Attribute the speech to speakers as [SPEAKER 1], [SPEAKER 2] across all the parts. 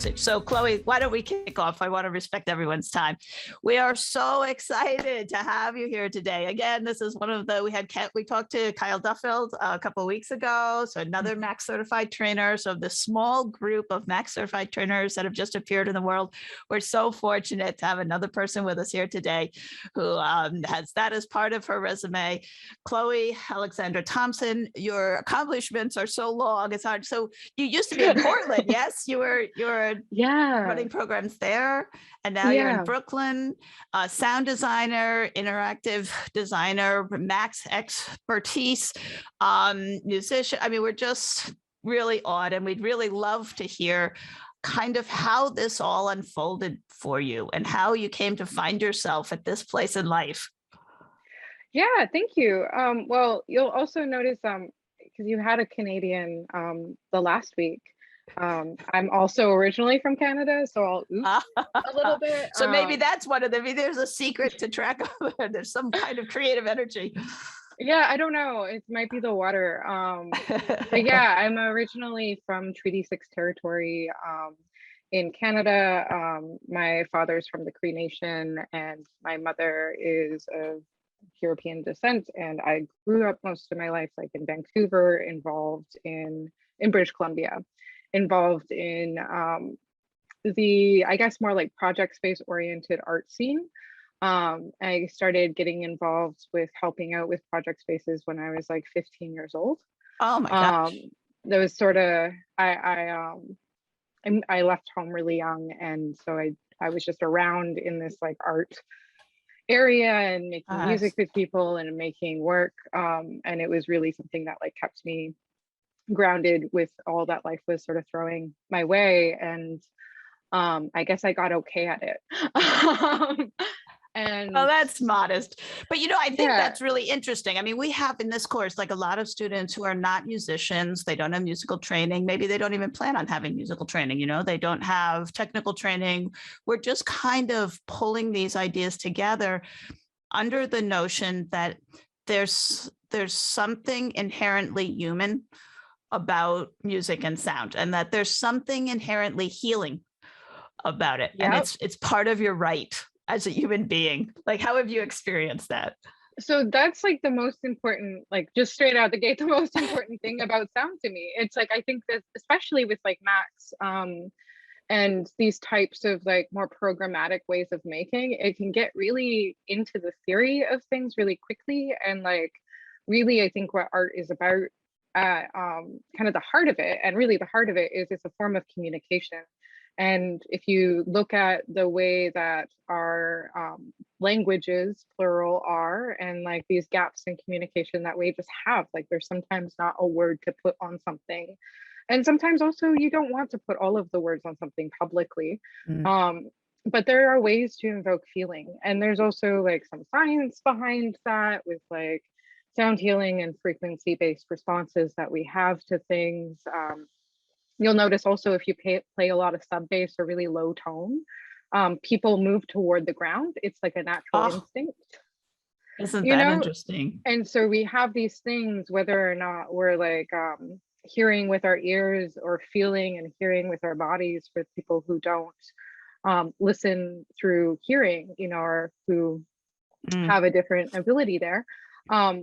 [SPEAKER 1] message. So Chloe, why don't we kick off? I want to respect everyone's time. We are so excited to have you here today. Again, this is one of the, we talked to Kyle Duffield a couple of weeks ago. So another Max certified trainer. So the small group of Max certified trainers that have just appeared in the world. We're so fortunate to have another person with us here today who has that as part of her resume. Chloe, Alexandra Thompson, your accomplishments are so long, it's hard. So you used to be in Portland, yes? You were running programs there, and now you're in Brooklyn, sound designer, interactive designer, Max expertise, musician. I mean, we're just really awed, and we'd really love to hear kind of how this all unfolded for you and how you came to find yourself at this place in life.
[SPEAKER 2] Yeah, thank you. Well, you'll also notice, because you had a Canadian the last week, I'm also originally from Canada, so I'll oops a little bit.
[SPEAKER 1] So maybe that's one of them. Maybe there's a secret to track of it. There's some kind of creative energy.
[SPEAKER 2] Yeah, I don't know. It might be the water. But yeah, I'm originally from Treaty 6 territory in Canada. My father's from the Cree Nation, and my mother is of European descent. And I grew up most of my life like in Vancouver, involved in British Columbia, involved in the, I guess, more like project space oriented art scene. I started getting involved with helping out with project spaces when I was like 15 years old.
[SPEAKER 1] Oh my gosh.
[SPEAKER 2] That was sort of, I left home really young, and so I was just around in this like art area and making music with people and making work. And it was really something that like kept me grounded with all that life was sort of throwing my way. And I guess I got okay at it. And
[SPEAKER 1] well, that's modest, but I think that's really interesting. I mean, we have in this course like a lot of students who are not musicians. They don't have musical training. Maybe they don't even plan on having musical training. They don't have technical training. We're just kind of pulling these ideas together under the notion that there's something inherently human about music and sound, and that there's something inherently healing about it. Yep. And it's part of your right as a human being. Like, how have you experienced that?
[SPEAKER 2] So that's like the most important, like just straight out the gate, the most important thing about sound to me. It's like, I think that especially with like Max and these types of like more programmatic ways of making, it can get really into the theory of things really quickly. And like, really, I think what art is about, kind of the heart of it, and really the heart of it is it's a form of communication. And if you look at the way that our languages, plural, are, and like these gaps in communication that we just have, like there's sometimes not a word to put on something. And sometimes also you don't want to put all of the words on something publicly. But there are ways to invoke feeling. And there's also like some science behind that with like sound healing and frequency-based responses that we have to things. You'll notice also if you play a lot of sub bass or really low tone, people move toward the ground. It's like a natural instinct.
[SPEAKER 1] Isn't that interesting?
[SPEAKER 2] And so we have these things, whether or not we're like hearing with our ears or feeling and hearing with our bodies, for people who don't listen through hearing, or who have a different ability there.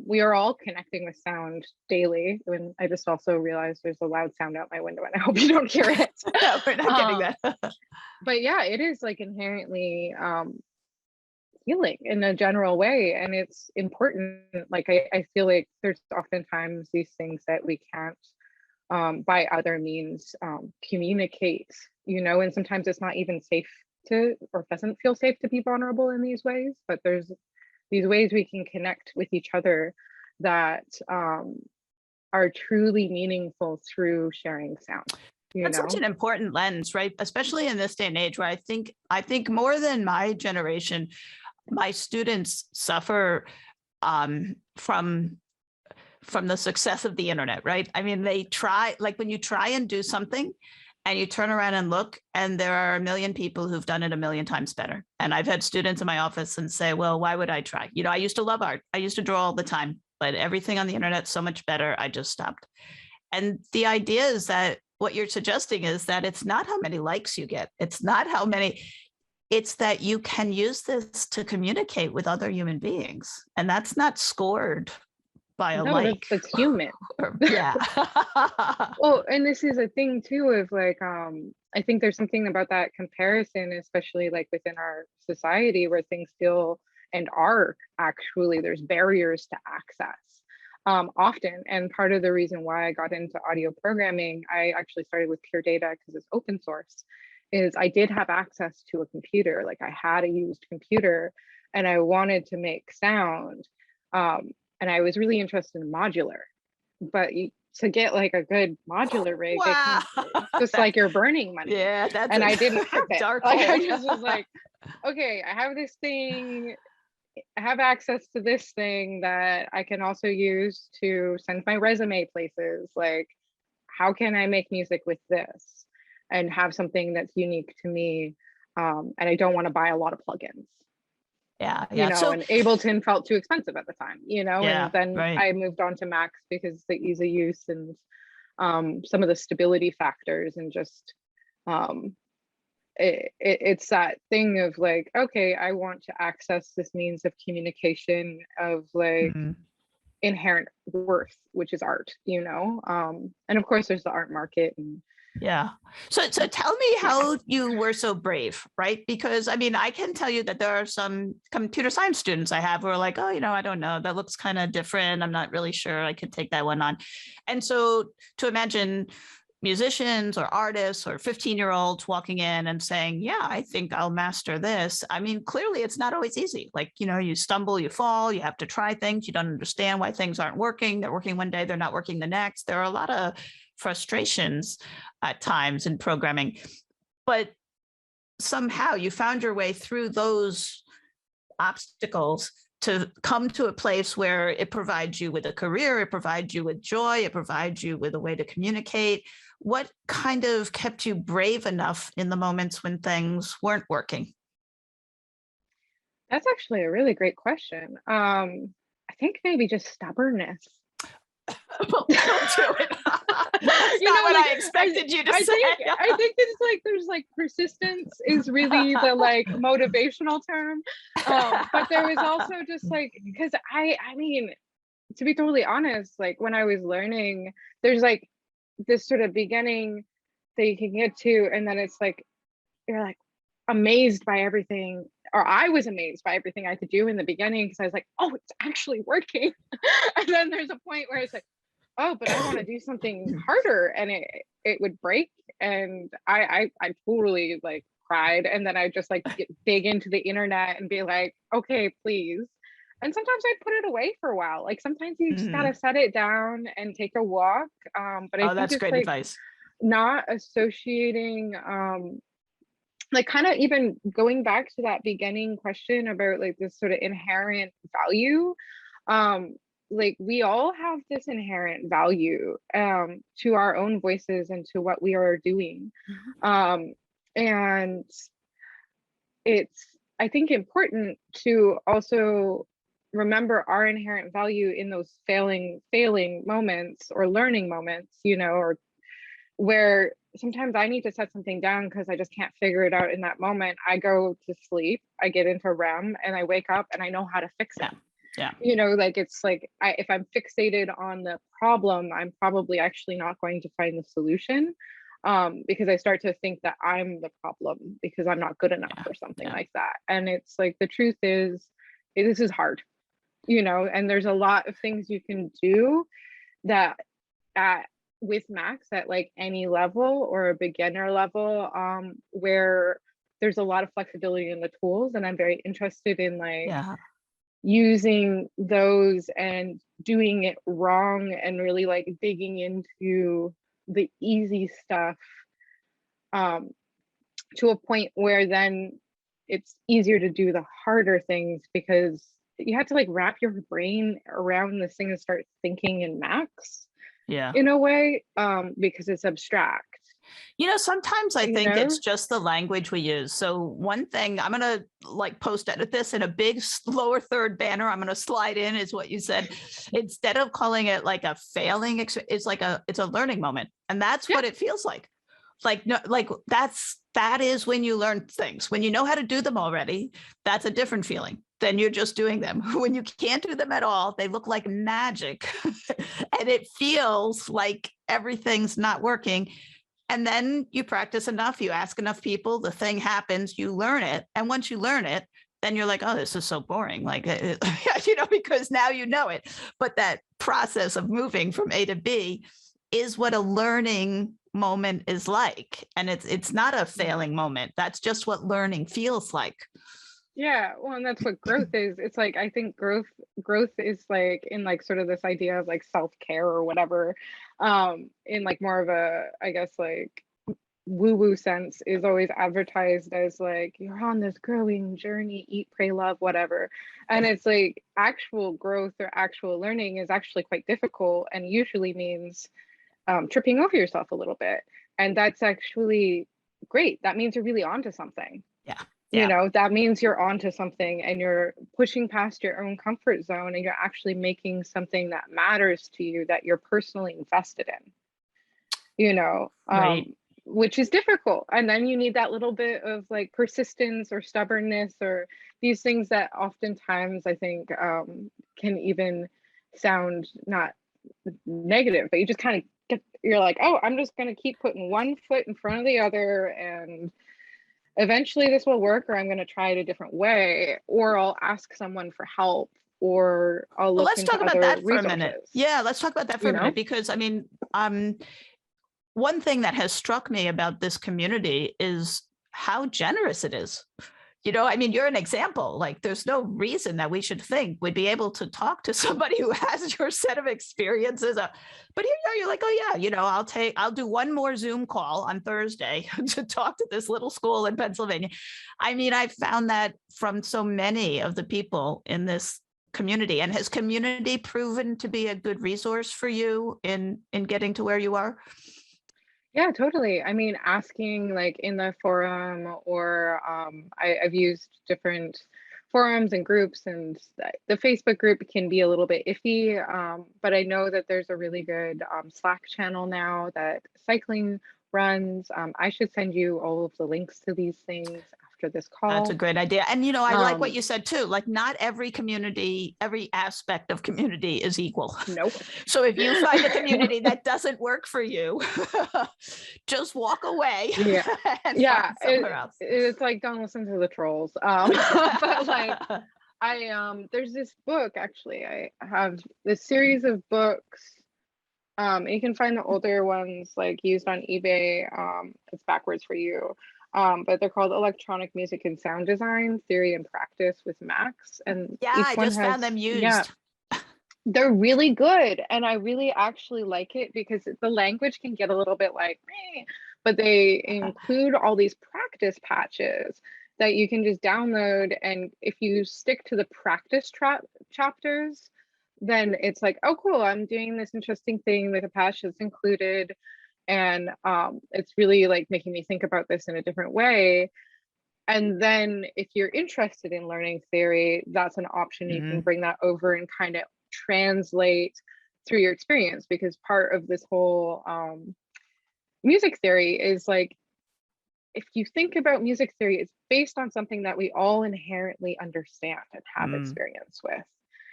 [SPEAKER 2] We are all connecting with sound daily. And I just also realized there's a loud sound out my window, and I hope you don't hear it.
[SPEAKER 1] No, we're not getting that.
[SPEAKER 2] But yeah, it is like inherently healing in a general way. And it's important. Like I feel like there's oftentimes these things that we can't by other means communicate, and sometimes it's not even safe to, or doesn't feel safe to be vulnerable in these ways. But there's these ways we can connect with each other that are truly meaningful through sharing sound.
[SPEAKER 1] That's such an important lens, right? Especially in this day and age, where I think more than my generation, my students suffer from the success of the internet, right? I mean, they try, like when you try and do something and you turn around and look, and there are a million people who've done it a million times better. And I've had students in my office and say, well, why would I try? I used to love art. I used to draw all the time, but everything on the internet so much better. I just stopped. And the idea is that what you're suggesting is that it's not how many likes you get. It's not how many, it's that you can use this to communicate with other human beings. And that's not scored by a
[SPEAKER 2] No,
[SPEAKER 1] like.
[SPEAKER 2] that's human.
[SPEAKER 1] Yeah.
[SPEAKER 2] Well, and this is a thing too of like, I think there's something about that comparison, especially like within our society where things feel and are actually, there's barriers to access often. And part of the reason why I got into audio programming, I actually started with Pure Data because it's open source, is I did have access to a computer. Like I had a used computer and I wanted to make sound. And I was really interested in modular, but to get like a good modular rig,
[SPEAKER 1] Wow.
[SPEAKER 2] it's just like you're burning money.
[SPEAKER 1] Yeah, that's
[SPEAKER 2] and I didn't have it.
[SPEAKER 1] Dark
[SPEAKER 2] like,
[SPEAKER 1] hole.
[SPEAKER 2] I just was like, okay, I have this thing, I have access to this thing that I can also use to send my resume places. Like, how can I make music with this and have something that's unique to me? And I don't want to buy a lot of plugins.
[SPEAKER 1] Yeah,
[SPEAKER 2] You know,
[SPEAKER 1] so,
[SPEAKER 2] and Ableton felt too expensive at the time, you know,
[SPEAKER 1] yeah,
[SPEAKER 2] and then
[SPEAKER 1] right.
[SPEAKER 2] I moved on to Macs because the ease of use and some of the stability factors, and just it's that thing of like, okay, I want to access this means of communication of like inherent worth, which is art, you know, and of course there's the art market. And
[SPEAKER 1] yeah. So tell me how you were so brave, right? Because I mean, I can tell you that there are some computer science students I have who are like, oh, you know, I don't know, that looks kind of different. I'm not really sure I could take that one on. And so to imagine musicians or artists or 15-year-olds walking in and saying, yeah, I think I'll master this. I mean, clearly it's not always easy. Like, you know, you stumble, you fall, you have to try things. You don't understand why things aren't working. They're working one day, they're not working the next. There are a lot of frustrations at times in programming, but somehow you found your way through those obstacles to come to a place where it provides you with a career, it provides you with joy, it provides you with a way to communicate. What kind of kept you brave enough in the moments when things weren't working?
[SPEAKER 2] that's actually a really great question. I think maybe just stubbornness.
[SPEAKER 1] Don't do it. That's
[SPEAKER 2] You
[SPEAKER 1] not
[SPEAKER 2] know,
[SPEAKER 1] what
[SPEAKER 2] like,
[SPEAKER 1] I expected you to
[SPEAKER 2] I
[SPEAKER 1] say.
[SPEAKER 2] think it's like there's like persistence is really the like motivational term. But there was also just like, because I mean, to be totally honest, like when I was learning, there's like this sort of beginning that you can get to, and then it's like you're like amazed by everything, or I was amazed by everything I could do in the beginning because I was like, oh, it's actually working. And then there's a point where it's like, oh, but I want to do something harder, and it would break. And I totally like cried, and then I just like dig into the internet and be like, okay, please. And sometimes I put it away for a while. Like sometimes you just gotta set it down and take a walk. But I think
[SPEAKER 1] That's
[SPEAKER 2] it's
[SPEAKER 1] great
[SPEAKER 2] like
[SPEAKER 1] advice.
[SPEAKER 2] not associating like kind of even going back to that beginning question about like this sort of inherent value. Like we all have this inherent value to our own voices and to what we are doing. And it's, I think, important to also remember our inherent value in those failing moments or learning moments, you know, or where sometimes I need to set something down because I just can't figure it out in that moment. I go to sleep, I get into REM, and I wake up and I know how to fix it.
[SPEAKER 1] Yeah.
[SPEAKER 2] You know, like it's like if I'm fixated on the problem, I'm probably actually not going to find the solution, because I start to think that I'm the problem because I'm not good enough or something like that. And it's like the truth is, this is hard, you know, and there's a lot of things you can do that with Max at like any level or a beginner level, where there's a lot of flexibility in the tools, and I'm very interested in like using those and doing it wrong and really like digging into the easy stuff to a point where then it's easier to do the harder things, because you have to like wrap your brain around this thing and start thinking in Max in a way, because it's abstract.
[SPEAKER 1] Sometimes I
[SPEAKER 2] you
[SPEAKER 1] think it's
[SPEAKER 2] know?
[SPEAKER 1] just the language we use. So one thing I'm going to like post edit this in a big lower third banner. I'm going to slide in is what you said. Instead of calling it like a failing, it's like it's a learning moment. And that's
[SPEAKER 2] Yeah.
[SPEAKER 1] what it feels like. Like, no, like that is when you learn things. When you know how to do them already, that's a different feeling than you're just doing them. When you can't do them at all, they look like magic and it feels like everything's not working. And then you practice enough, you ask enough people, the thing happens, you learn it. And once you learn it, then you're like, oh, this is so boring. Like, because now you know it. But that process of moving from A to B is what a learning moment is like. And it's not a failing moment. That's just what learning feels like.
[SPEAKER 2] Yeah, well, and that's what growth is. It's like, I think growth is like in like sort of this idea of like self-care or whatever, in like more of a, I guess, like woo-woo sense, is always advertised as like, you're on this growing journey, eat, pray, love, whatever. And it's like actual growth or actual learning is actually quite difficult and usually means tripping over yourself a little bit. And that's actually great. That means you're really onto something.
[SPEAKER 1] Yeah.
[SPEAKER 2] That means you're onto something and you're pushing past your own comfort zone and you're actually making something that matters to you, that you're personally invested in,
[SPEAKER 1] Right.
[SPEAKER 2] which is difficult. And then you need that little bit of like persistence or stubbornness or these things that oftentimes I think can even sound not negative, but you just kind of you're like, oh, I'm just going to keep putting one foot in front of the other and eventually this will work, or I'm going to try it a different way, or I'll ask someone for help, or I'll
[SPEAKER 1] Well,
[SPEAKER 2] look
[SPEAKER 1] let's
[SPEAKER 2] into
[SPEAKER 1] talk about
[SPEAKER 2] other
[SPEAKER 1] that for a
[SPEAKER 2] resources.
[SPEAKER 1] minute. Yeah, let's talk about that for a minute, because I mean, one thing that has struck me about this community is how generous it is. I mean, you're an example. Like, there's no reason that we should think we'd be able to talk to somebody who has your set of experiences. But here you are, you're like, oh yeah, I'll do one more Zoom call on Thursday to talk to this little school in Pennsylvania. I mean, I found that from so many of the people in this community. And has community proven to be a good resource for you in getting to where you are?
[SPEAKER 2] Yeah, totally. I mean, asking like in the forum, or I've used different forums and groups, and the Facebook group can be a little bit iffy, but I know that there's a really good Slack channel now that cycling runs. I should send you all of the links to these things after this call.
[SPEAKER 1] That's a great idea. And, I like what you said too, like not every community, every aspect of community is equal.
[SPEAKER 2] Nope.
[SPEAKER 1] So if you find a community that doesn't work for you, just walk away.
[SPEAKER 2] Yeah.
[SPEAKER 1] And find somewhere else.
[SPEAKER 2] It's like, don't listen to the trolls. But like, there's this book, actually, I have this series of books. You can find the older ones like used on eBay. It's backwards for you. But they're called Electronic Music and Sound Design, Theory and Practice with Max. And
[SPEAKER 1] yeah, I just found them used.
[SPEAKER 2] Yeah, they're really good. And I really actually like it because the language can get a little bit like, meh, but they include all these practice patches that you can just download. And if you stick to the practice chapters, then it's like, oh, cool, I'm doing this interesting thing with a patch that's included. And it's really like making me think about this in a different way. And then if you're interested in learning theory, that's an option. You can bring that over and kind of translate through your experience, because part of this whole music theory is like, if you think about music theory, it's based on something that we all inherently understand and have experience with.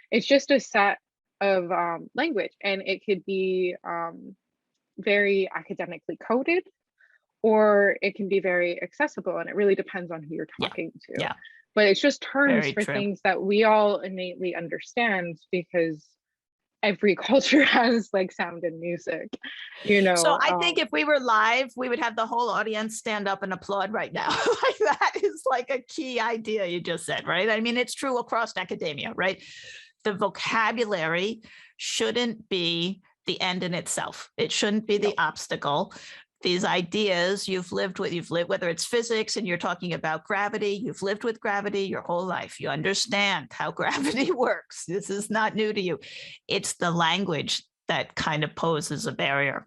[SPEAKER 2] It's just a set of language, and it could be very academically coded, or it can be very accessible, and it really depends on who you're talking to.
[SPEAKER 1] Yeah.
[SPEAKER 2] But it's just terms
[SPEAKER 1] Very
[SPEAKER 2] for
[SPEAKER 1] true.
[SPEAKER 2] things that we all innately understand, because every culture has like sound and music,
[SPEAKER 1] So I think if we were live, we would have the whole audience stand up and applaud right now. Like, that is like a key idea you just said, right? I mean, it's true across academia, right? The vocabulary shouldn't be the end in itself. It shouldn't be the obstacle. These ideas you've lived, whether it's physics and you're talking about gravity, you've lived with gravity your whole life. You understand how gravity works. This is not new to you. It's the language that kind of poses a barrier.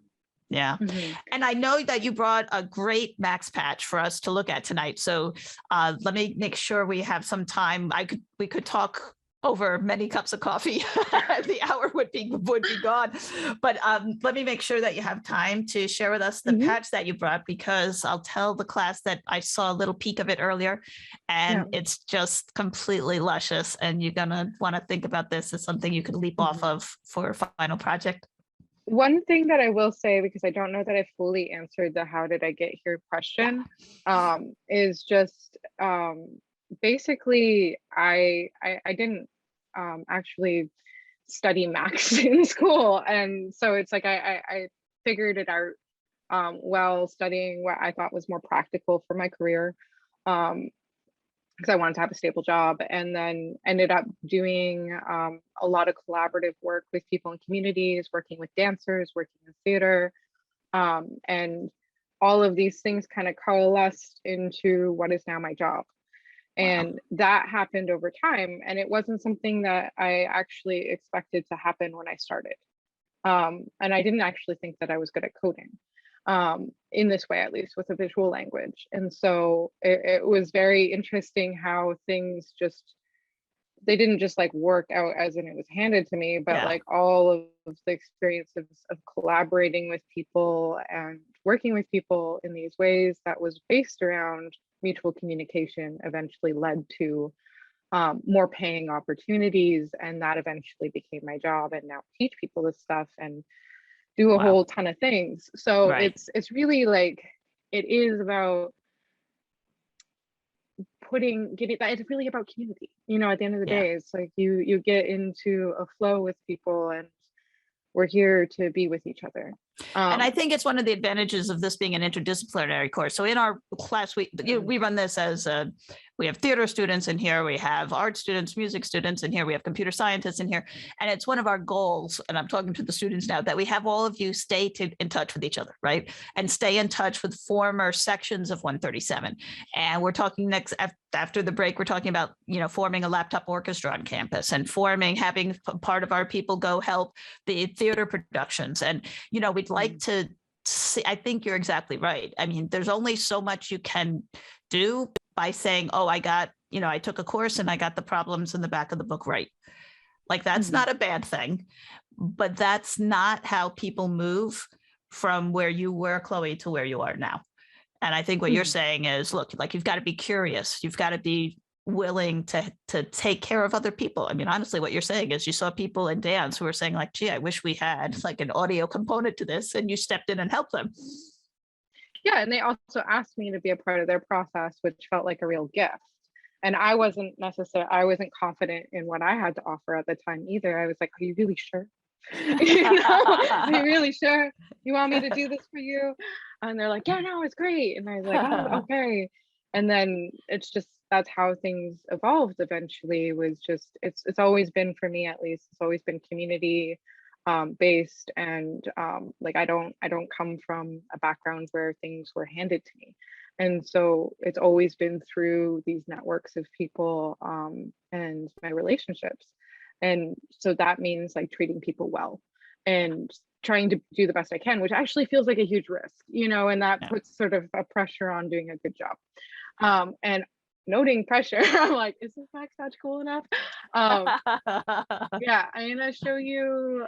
[SPEAKER 1] Yeah.
[SPEAKER 2] Mhm.
[SPEAKER 1] And I know that you brought a great Max patch for us to look at tonight. So let me make sure we have some time. We could talk over many cups of coffee. The hour would be gone. But let me make sure that you have time to share with us the
[SPEAKER 2] Mhm.
[SPEAKER 1] patch that you brought, because I'll tell the class that I saw a little peek of it earlier, and
[SPEAKER 2] Yeah.
[SPEAKER 1] it's just completely luscious. And you're gonna want to think about this as something you could leap off
[SPEAKER 2] Mhm.
[SPEAKER 1] of for a final project.
[SPEAKER 2] One thing that I will say, because I don't know that I fully answered the how did I get here
[SPEAKER 1] Yeah.
[SPEAKER 2] question, is just basically I didn't actually study Max in school, and so it's like I figured it out while studying what I thought was more practical for my career. Um, because I wanted to have a stable job, and then ended up doing a lot of collaborative work with people in communities, working with dancers, working in theater, and all of these things kind of coalesced into what is now my job.
[SPEAKER 1] Wow.
[SPEAKER 2] And that happened over time, and it wasn't something that I actually expected to happen when I started. And I didn't actually think that I was good at coding, in this way, at least with a visual language. And so it was very interesting how things just, they didn't just like work out as in it was handed to me, but
[SPEAKER 1] Yeah.
[SPEAKER 2] like all of the experiences of collaborating with people and working with people in these ways that was based around mutual communication eventually led to more paying opportunities, and that eventually became my job, and now teach people this stuff and do a
[SPEAKER 1] Wow.
[SPEAKER 2] whole ton of things. So
[SPEAKER 1] Right.
[SPEAKER 2] it's really like, it is about getting that, it's really about community, at the end of the
[SPEAKER 1] Yeah.
[SPEAKER 2] day. It's like you get into a flow with people, and we're here to be with each other.
[SPEAKER 1] And I think it's one of the advantages of this being an interdisciplinary course. So in our class, we run this as we have theater students in here, we have art students, music students in here, we have computer scientists in here. And it's one of our goals, and I'm talking to the students now, that we have all of you stay in touch with each other, right? And stay in touch with former sections of 137. And we're talking next, after the break, we're talking about, forming a laptop orchestra on campus, and having part of our people go help the theater productions. And, we'd like to see, I think you're exactly right. I mean, there's only so much you can do by saying, oh, I took a course and I got the problems in the back of the book right. Like, that's not a bad thing, but that's not how people move from where you were, Chloe, to where you are now. And I think what you're saying is, look, like, you've got to be curious. You've got to be willing to take care of other people. I mean, honestly, what you're saying is you saw people in dance who were saying like, gee, I wish we had like an audio component to this, and you stepped in and helped them.
[SPEAKER 2] Yeah, and they also asked me to be a part of their process, which felt like a real gift. And I wasn't confident in what I had to offer at the time either. I was like, are you really sure? Are you really sure you want me to do this for you? And they're like, yeah, no, it's great. And I was like, oh, okay. And then it's just, that's how things evolved eventually. Was just, it's always been, for me at least, it's always been community based. And like, I don't come from a background where things were handed to me. And so it's always been through these networks of people and my relationships. And so that means like treating people well and trying to do the best I can, which actually feels like a huge risk, and that puts sort of a pressure on doing a good job. And noting pressure, I'm like, is this Max Patch cool enough? Yeah, I'm gonna show you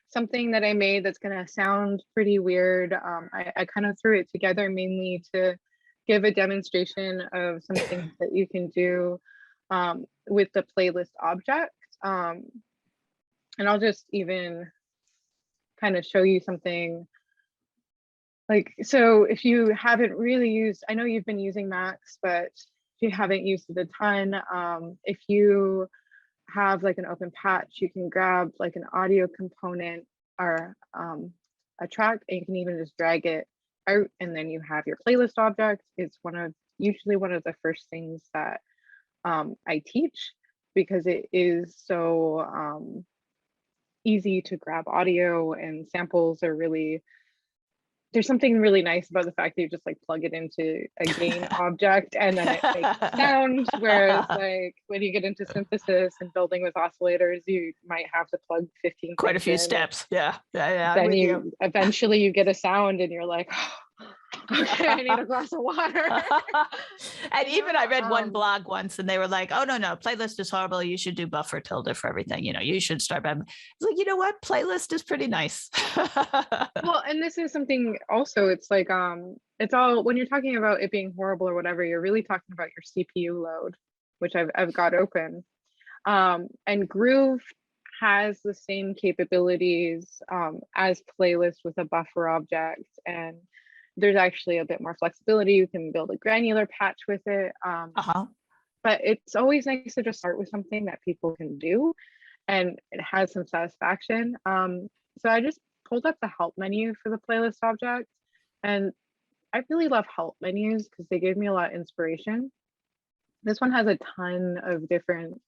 [SPEAKER 2] something that I made that's gonna sound pretty weird. I kind of threw it together mainly to give a demonstration of some things that you can do with the playlist object. And I'll just even kind of show you something like, so if you haven't really used, I know you've been using Max, but if you haven't used it a ton, if you have like an open patch, you can grab like an audio component or a track, and you can even just drag it out, and then you have your playlist object. It's usually one of the first things that I teach, because it is so easy to grab audio, and samples are really there's something really nice about the fact that you just like plug it into a gain object and then it makes sound. Whereas like when you get into synthesis and building with oscillators, you might have to plug 15
[SPEAKER 1] Quite a
[SPEAKER 2] things
[SPEAKER 1] few
[SPEAKER 2] in,
[SPEAKER 1] steps. Yeah. I'm
[SPEAKER 2] then
[SPEAKER 1] with
[SPEAKER 2] you eventually you get a sound and you're like, okay, I need a glass of water.
[SPEAKER 1] And even I read one
[SPEAKER 2] Um,
[SPEAKER 1] blog once and they were like, oh, no, playlist is horrible. You should do buffer tilde for everything. You should start by, it's like, you know what? Playlist is pretty nice.
[SPEAKER 2] Well, and this is something also, it's like, it's all, when you're talking about it being horrible or whatever, you're really talking about your CPU load, which I've got open. And Groove has the same capabilities as playlist with a buffer object, and there's actually a bit more flexibility. You can build a granular patch with it. But it's always nice to just start with something that people can do and it has some satisfaction. So I just pulled up the help menu for the playlist object, and I really love help menus because they give me a lot of inspiration. This one has a ton of different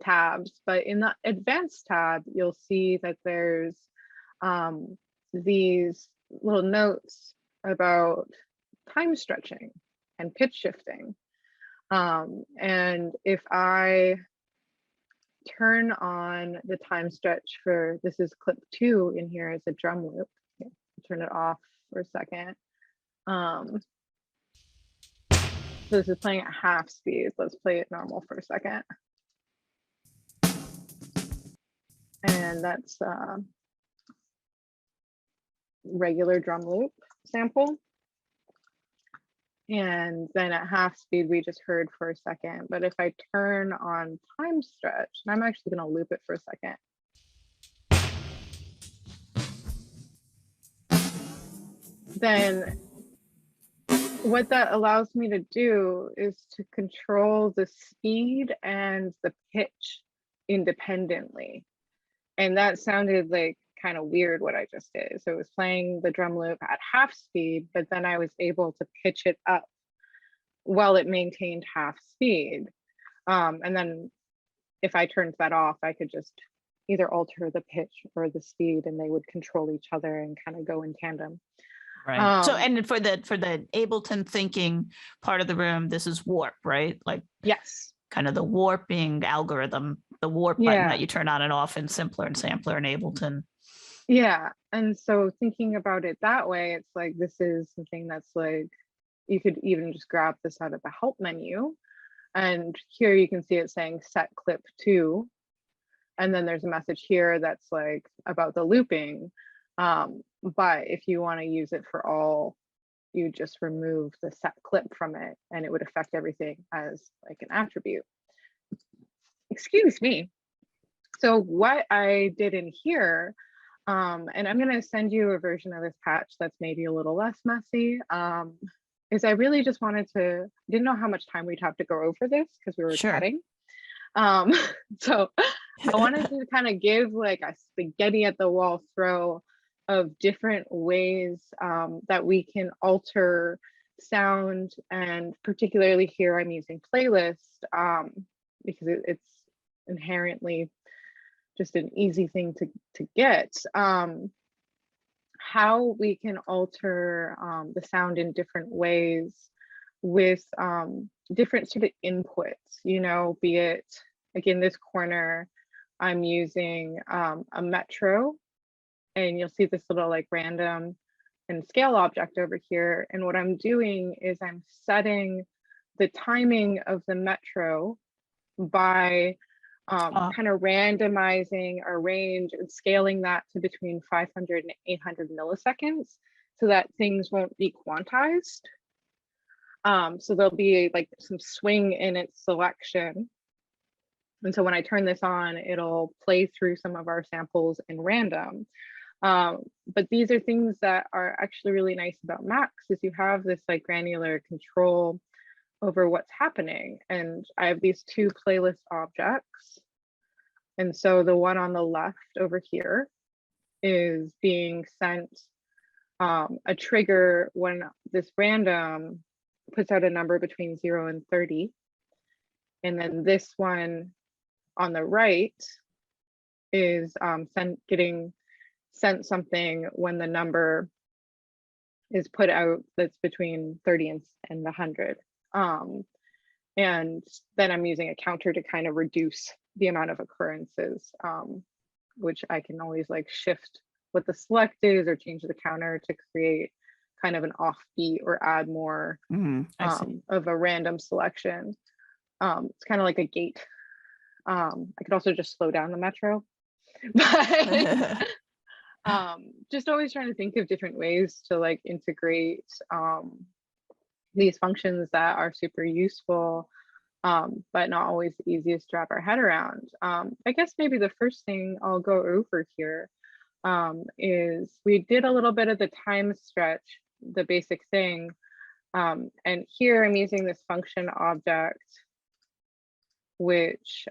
[SPEAKER 2] tabs, but in the advanced tab, you'll see that there's these little notes about time stretching and pitch shifting. And if I turn on the time stretch for, this is clip 2 in here as a drum loop. Okay, turn it off for a second. So this is playing at half speed. Let's play it normal for a second. And that's regular drum loop sample. And then at half speed, we just heard for a second. But if I turn on time stretch, and I'm actually going to loop it for a second. Then what that allows me to do is to control the speed and the pitch independently. And that sounded like kind of weird what I just did. So it was playing the drum loop at half speed, but then I was able to pitch it up while it maintained half speed. And then if I turned that off, I could just either alter the pitch or the speed and they would control each other and kind of go in tandem.
[SPEAKER 1] Right. So, and for the Ableton thinking part of the room, this is warp, right? Like,
[SPEAKER 2] yes,
[SPEAKER 1] kind of the warping algorithm, the warp button that you turn on and off in Simpler and Sampler and Ableton.
[SPEAKER 2] Yeah. And so thinking about it that way, it's like, this is something that's like, you could even just grab this out of the help menu. And here you can see it saying set clip 2. And then there's a message here that's like about the looping. But if you want to use it for all, you just remove the set clip from it and it would affect everything as like an attribute. Excuse me. So what I did in here, and I'm going to send you a version of this patch that's maybe a little less messy, is I really just wanted to, didn't know how much time we'd have to go over this because we were chatting. So I wanted to kind of give like a spaghetti at the wall throw of different ways that we can alter sound, and particularly here I'm using playlist because it's inherently just an easy thing to get. How we can alter the sound in different ways with different sort of inputs, you know, be it, like in this corner, I'm using a metro, and you'll see this little like random and scale object over here. And what I'm doing is I'm setting the timing of the metro by kind of randomizing a range and scaling that to between 500 and 800 milliseconds so that things won't be quantized. So there'll be like some swing in its selection. And so when I turn this on, it'll play through some of our samples in random. But these are things that are actually really nice about Max, is you have this like granular control over what's happening. And I have these 2 playlist objects. And so the one on the left over here is being sent a trigger when this random puts out a number between 0 and 30. And then this one on the right is getting sent something when the number is put out that's between 30 and 100. And then I'm using a counter to kind of reduce the amount of occurrences, which I can always like shift what the select is or change the counter to create kind of an offbeat or add more of a random selection. It's kind of like a gate. I could also just slow down the metro, but just always trying to think of different ways to like integrate these functions that are super useful, but not always the easiest to wrap our head around. I guess maybe the first thing I'll go over here is we did a little bit of the time stretch, the basic thing. And here I'm using this function object, which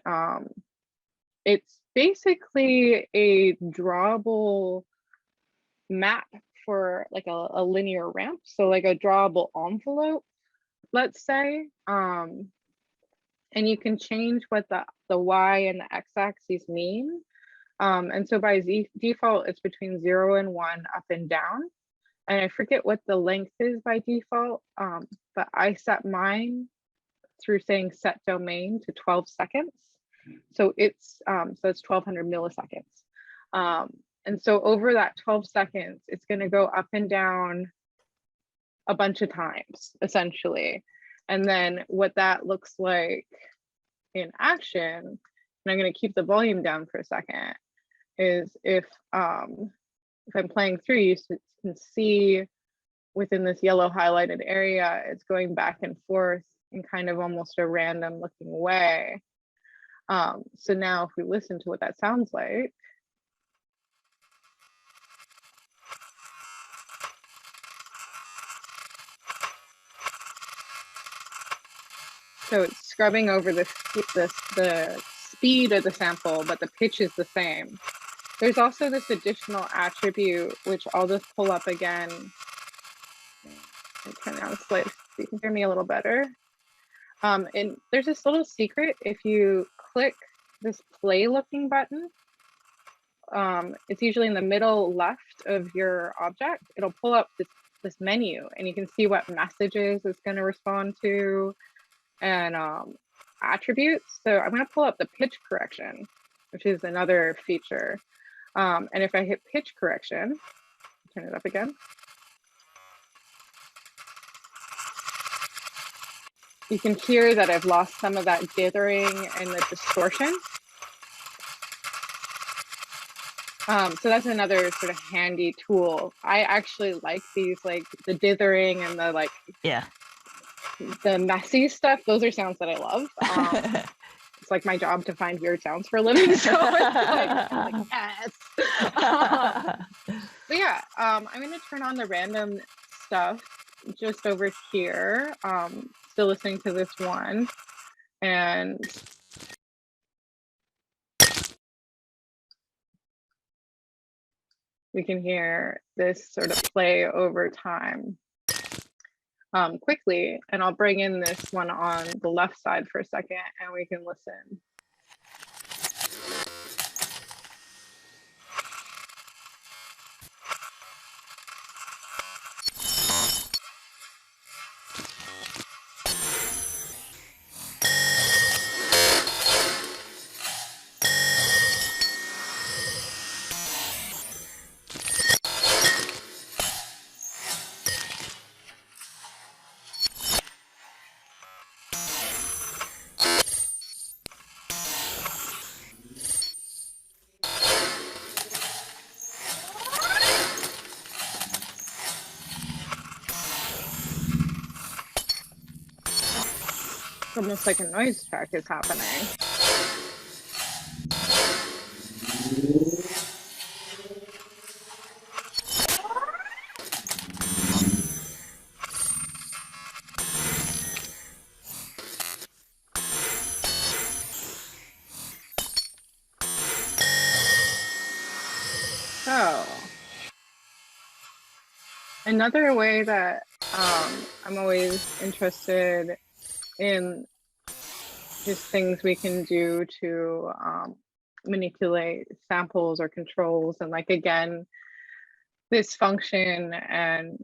[SPEAKER 2] it's basically a drawable map for like a linear ramp. So like a drawable envelope, let's say. And you can change what the Y and the X axes mean. And so by default, it's between 0 and 1, up and down. And I forget what the length is by default, but I set mine through saying set domain to 12 seconds. So it's 1200 milliseconds. And so over that 12 seconds, it's going to go up and down a bunch of times, essentially. And then what that looks like in action, and I'm going to keep the volume down for a second, is if I'm playing through, you can see within this yellow highlighted area, it's going back and forth in kind of almost a random looking way. So now if we listen to what that sounds like, so it's scrubbing over the speed of the sample, but the pitch is the same. There's also this additional attribute, which I'll just pull up again and turn down slightly so you can hear me a little better. And there's this little secret. If you click this play looking button, it's usually in the middle left of your object. It'll pull up this menu, and you can see what messages it's going to respond to and attributes. So I'm going to pull up the pitch correction, which is another feature. And if I hit pitch correction, turn it up again. You can hear that I've lost some of that dithering and the distortion. So that's another sort of handy tool. I actually like these, like the dithering and the like, the messy stuff. Those are sounds that I love. It's like my job to find weird sounds for a living. So I'm like yes. But yeah, I'm going to turn on the random stuff just over here. Still listening to this one, and we can hear this sort of play over time quickly. And I'll bring in this one on the left side for a second, and we can listen. Almost like a noise track is happening. So another way that I'm always interested in just things we can do to manipulate samples or controls, and like again, this function and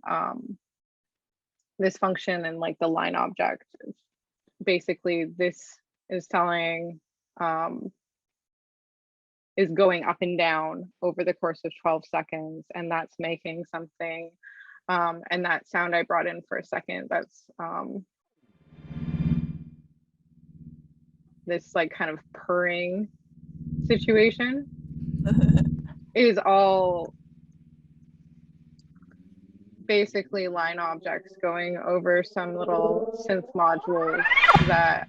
[SPEAKER 2] like the line object. Basically, this is telling is going up and down over the course of 12 seconds, and that's making something. And that sound I brought in for a second, that's this like kind of purring situation is all basically line objects going over some little synth modules that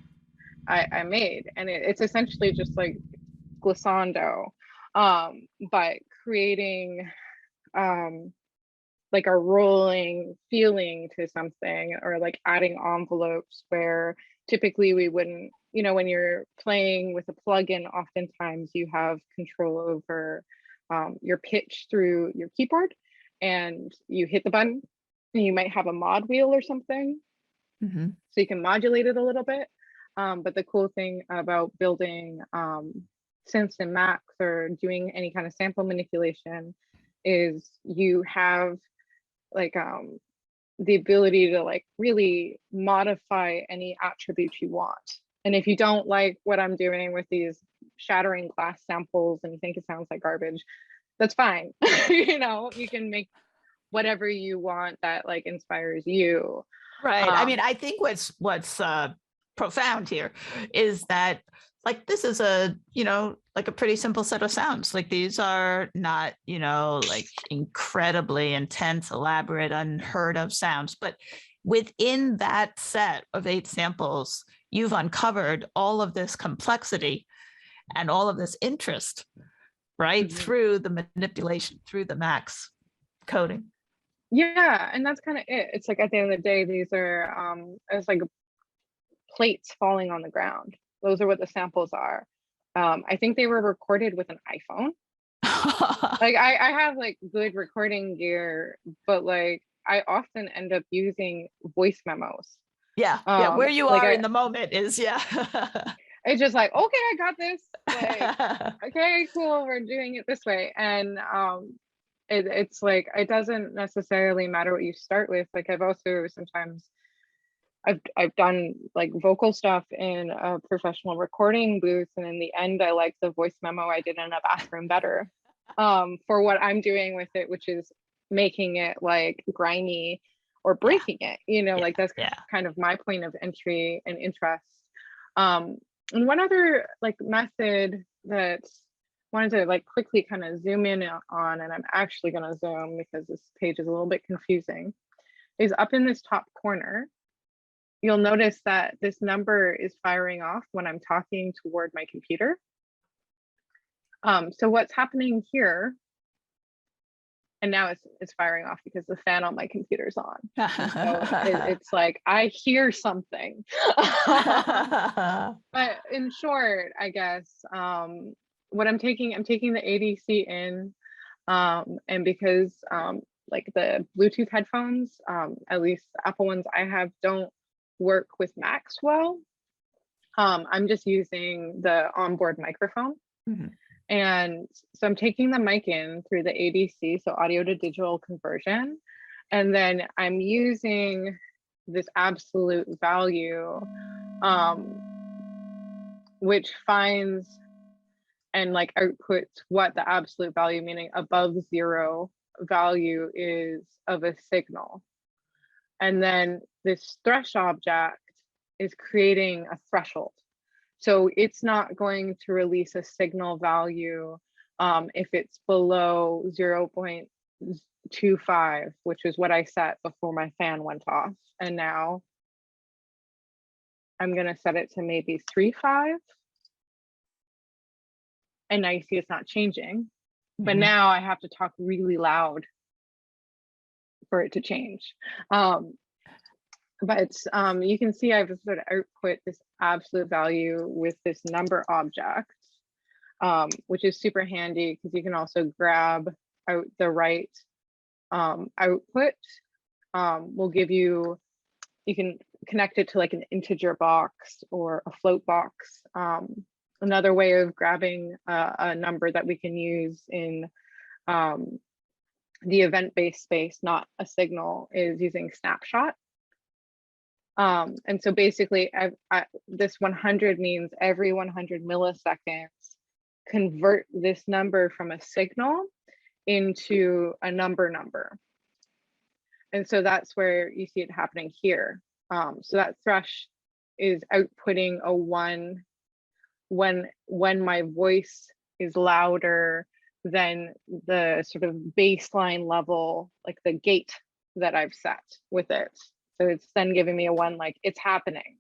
[SPEAKER 2] I made. And it's essentially just like glissando, but creating like a rolling feeling to something, or like adding envelopes where typically we wouldn't, you know, when you're playing with a plugin, oftentimes you have control over your pitch through your keyboard, and you hit the button and you might have a mod wheel or something.
[SPEAKER 1] Mm-hmm.
[SPEAKER 2] So you can modulate it a little bit. But the cool thing about building synths and Macs or doing any kind of sample manipulation is you have like the ability to like really modify any attribute you want. And if you don't like what I'm doing with these shattering glass samples and you think it sounds like garbage, that's fine. You know, you can make whatever you want that like inspires you.
[SPEAKER 1] Right. I mean, I think what's profound here is that like this is a, you know, like a pretty simple set of sounds. Like these are not, you know, like incredibly intense, elaborate, unheard of sounds, but within that set of 8 samples, you've uncovered all of this complexity and all of this interest, right?
[SPEAKER 2] Mm-hmm.
[SPEAKER 1] Through the manipulation, through the Max coding.
[SPEAKER 2] Yeah, and that's kind of it. It's like at the end of the day, these are it's like plates falling on the ground. Those are what the samples are. I think they were recorded with an iPhone. Like I have like good recording gear, but like I often end up using voice memos.
[SPEAKER 1] Yeah, where you
[SPEAKER 2] like
[SPEAKER 1] are in the moment is, yeah.
[SPEAKER 2] It's just like, okay, I got this. Like, okay, cool, we're doing it this way. And it's like, it doesn't necessarily matter what you start with. Like I've also sometimes I've done like vocal stuff in a professional recording booth, and in the end I like the voice memo I did in a bathroom better for what I'm doing with it, which is making it like grimy or breaking it, you know, like that's kind of my point of entry and interest. And one other like method that I wanted to like quickly kind of zoom in on, and I'm actually going to zoom because this page is a little bit confusing, is up in this top corner. You'll notice that this number is firing off when I'm talking toward my computer. So what's happening here, and now it's firing off because the fan on my computer's on. So it's like, I hear something. But in short, I guess, what I'm taking the ADC in, and because like the Bluetooth headphones, at least the Apple ones I have, don't work with Macs well. I'm just using the onboard microphone. Mm-hmm. And so I'm taking the mic in through the ADC, so audio to digital conversion. And then I'm using this absolute value, which finds and like outputs what the absolute value, meaning above 0 value, is of a signal. And then this thresh object is creating a threshold. So it's not going to release a signal value if it's below 0.25, which is what I set before my fan went off. And now I'm going to set it to maybe 3.5. And now you see it's not changing. Mm-hmm. But now I have to talk really loud for it to change. But you can see I've sort of output this absolute value with this number object, which is super handy because you can also grab out the right output. Will give you can connect it to like an integer box or a float box. Another way of grabbing a number that we can use in the event-based space, not a signal, is using snapshot. And so basically this 100 means every 100 milliseconds, convert this number from a signal into a number. And so that's where you see it happening here. So that thrush is outputting a 1 when my voice is louder than the sort of baseline level, like the gate that I've set with it. So it's then giving me a 1, like it's happening.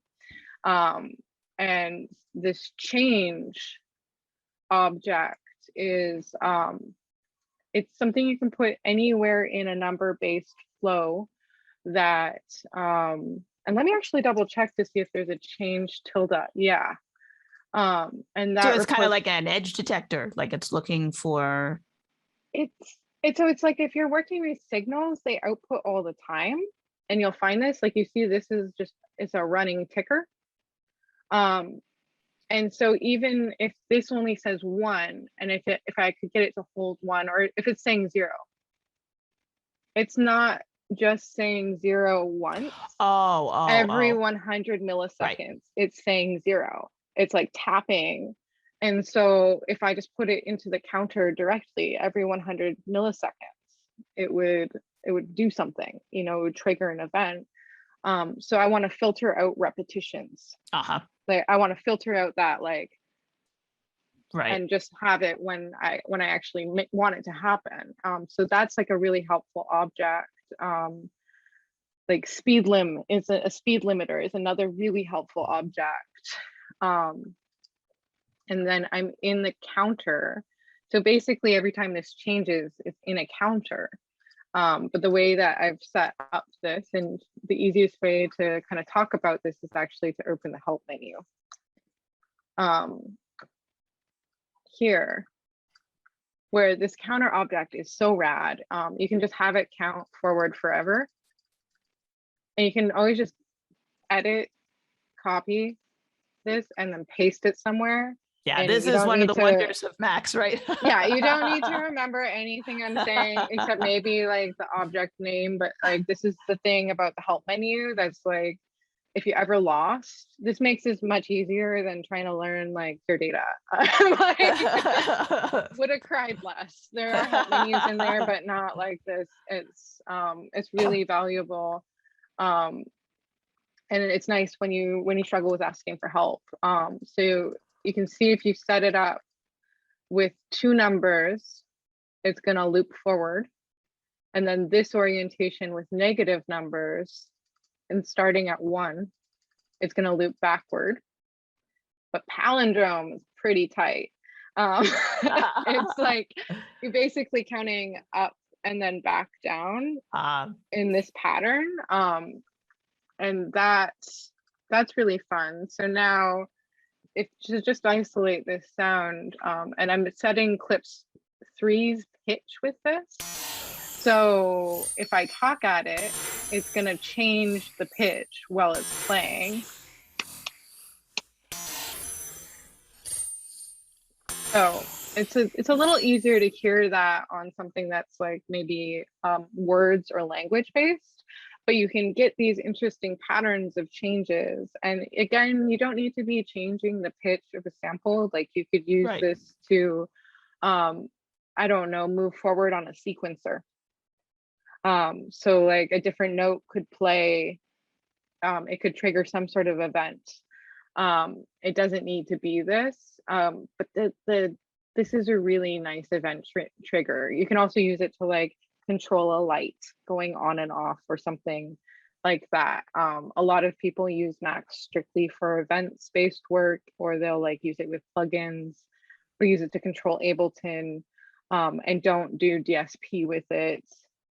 [SPEAKER 2] And this change object is, it's something you can put anywhere in a number-based flow that, and let me actually double check to see if there's a change tilde. Yeah. And that
[SPEAKER 1] so it's kind of like an edge detector, like it's looking for.
[SPEAKER 2] It's like if you're working with signals, they output all the time, and you'll find this, like you see, this is just, it's a running ticker. And so even if this only says 1, and if I could get it to hold 1, or if it's saying 0, it's not just saying 0 once. Every 100 milliseconds, right. It's saying 0. It's like tapping. And so if I just put it into the counter directly, every 100 milliseconds, it would do something, you know, it would trigger an event. So I want to filter out repetitions. Like I want to filter out that, like, right, and just have it when I actually want it to happen. So that's like a really helpful object. Like speed lim is a speed limiter is another really helpful object. And then I'm in the counter. So basically every time this changes, it's in a counter. But the way that I've set up this, and the easiest way to kind of talk about this is actually to open the help menu. Here, where this counter object is so rad, you can just have it count forward forever. And you can always just edit, copy this, and then paste it somewhere.
[SPEAKER 1] Yeah, this is one of the wonders of Max, right?
[SPEAKER 2] Yeah, you don't need to remember anything I'm saying except maybe like the object name, but like this is the thing about the help menu that's like, if you ever lost, this makes this much easier than trying to learn like your data. Like, would have cried less. There are help menus in there, but not like this. It's really valuable. And it's nice when you struggle with asking for help. So you can see if you set it up with 2 numbers, it's going to loop forward. And then this orientation with negative numbers and starting at 1, it's going to loop backward. But palindrome is pretty tight. It's like you're basically counting up and then back down in this pattern. And that's really fun. So now, if to just isolate this sound, and I'm setting clips 3's pitch with this. So if I talk at it, it's gonna change the pitch while it's playing. So it's a little easier to hear that on something that's like maybe words or language based. But you can get these interesting patterns of changes. And again, you don't need to be changing the pitch of a sample. Like you could use this to, I don't know, move forward on a sequencer. So like a different note could play, it could trigger some sort of event. It doesn't need to be this, but this is a really nice event trigger. You can also use it to like control a light going on and off or something like that. A lot of people use Max strictly for events-based work, or they'll like use it with plugins or use it to control Ableton, and don't do DSP with it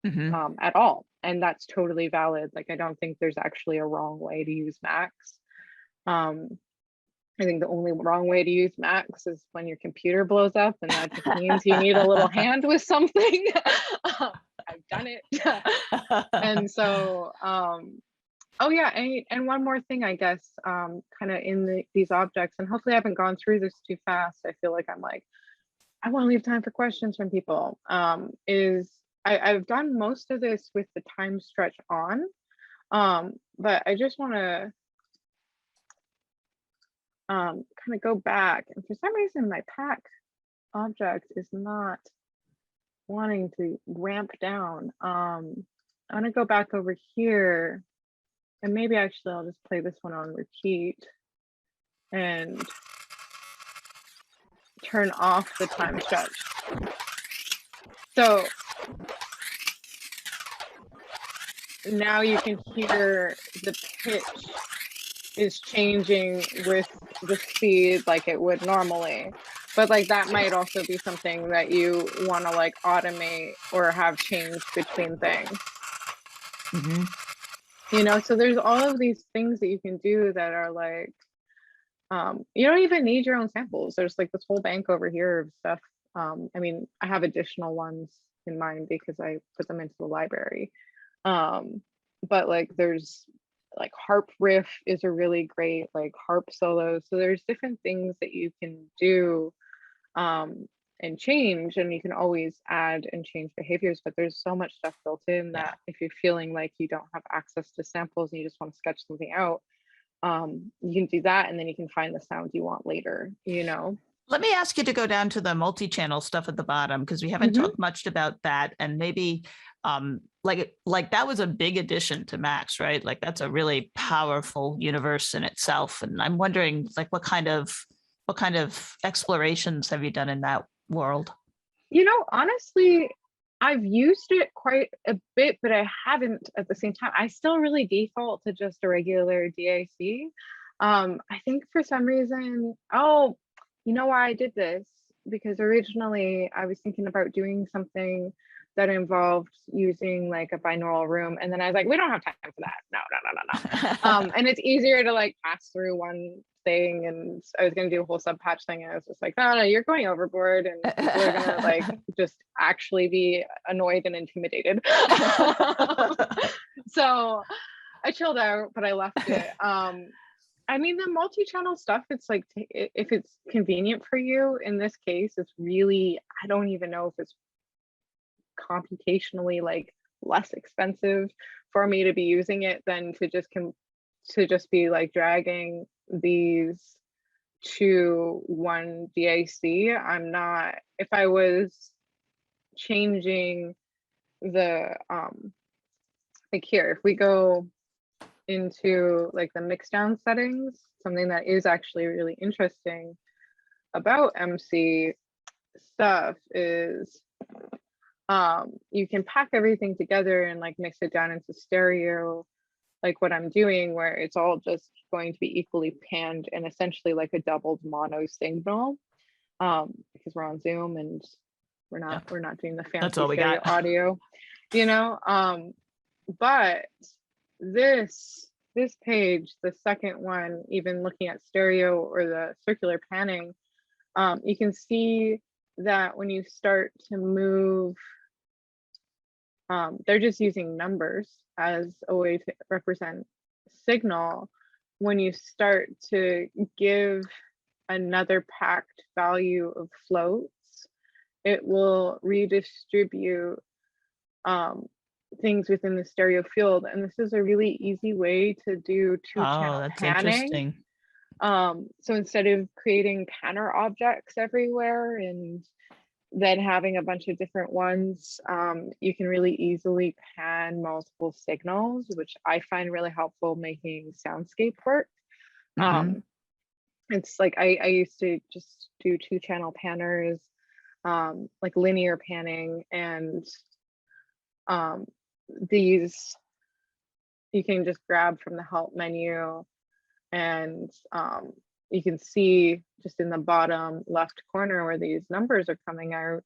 [SPEAKER 2] at all. And that's totally valid. Like, I don't think there's actually a wrong way to use Max. I think the only wrong way to use Max is when your computer blows up, and that just means you need a little hand with something. I've done it. And so, oh yeah, and one more thing, I guess, kind of in these objects, and hopefully I haven't gone through this too fast. I feel like I'm like, I want to leave time for questions from people, is I've done most of this with the time stretch on, but I just want to kind of go back, and for some reason my pack object is not wanting to ramp down. I'm gonna go back over here, and maybe actually I'll just play this one on repeat and turn off the time stretch. So now you can hear the pitch is changing with the speed like it would normally. But like that might also be something that you want to like automate or have changed between things.
[SPEAKER 1] Mhm.
[SPEAKER 2] You know, so there's all of these things that you can do that are like, you don't even need your own samples. There's like this whole bank over here of stuff. I mean, I have additional ones in mind because I put them into the library. But like there's like harp riff is a really great like harp solo. So there's different things that you can do and change, and you can always add and change behaviors, but there's so much stuff built in that if you're feeling like you don't have access to samples and you just want to sketch something out, you can do that, and then you can find the sound you want later, you know.
[SPEAKER 1] Let me ask you to go down to the multi-channel stuff at the bottom, because we haven't talked much about that, and maybe like that was a big addition to Max, right? Like that's a really powerful universe in itself, and I'm wondering like what kind of explorations have you done in that world?
[SPEAKER 2] You know, honestly, I've used it quite a bit, but I haven't at the same time. I still really default to just a regular DAC. I think for some reason, oh, you know why I did this? Because originally I was thinking about doing something that involved using like a binaural room, and then I was like, we don't have time for that. No. And it's easier to like pass through one thing, and I was gonna do a whole sub patch thing, and I was just like, no, you're going overboard, and people are gonna like just actually be annoyed and intimidated. So I chilled out, but I left it. I mean, the multi-channel stuff, it's like, if it's convenient for you, in this case, it's really, I don't even know if it's computationally like less expensive for me to be using it than to just be like dragging these to one DAC. I'm not, if I was changing the like here, if we go into like the mix down settings, something that is actually really interesting about MC stuff is you can pack everything together and like mix it down into stereo, like what I'm doing, where it's all just going to be equally panned and essentially like a doubled mono signal, because we're on Zoom and we're not doing the fancy stereo audio, you know. But this page, the second one, even looking at stereo or the circular panning, you can see that when you start to move, they're just using numbers as a way to represent signal. When you start to give another packed value of floats, it will redistribute things within the stereo field. And this is a really easy way to do two-channel panning. So instead of creating panner objects everywhere and then having a bunch of different ones, you can really easily pan multiple signals, which I find really helpful making soundscape work. It's like I used to just do two-channel panners, like linear panning, and these you can just grab from the help menu, and you can see just in the bottom left corner where these numbers are coming out,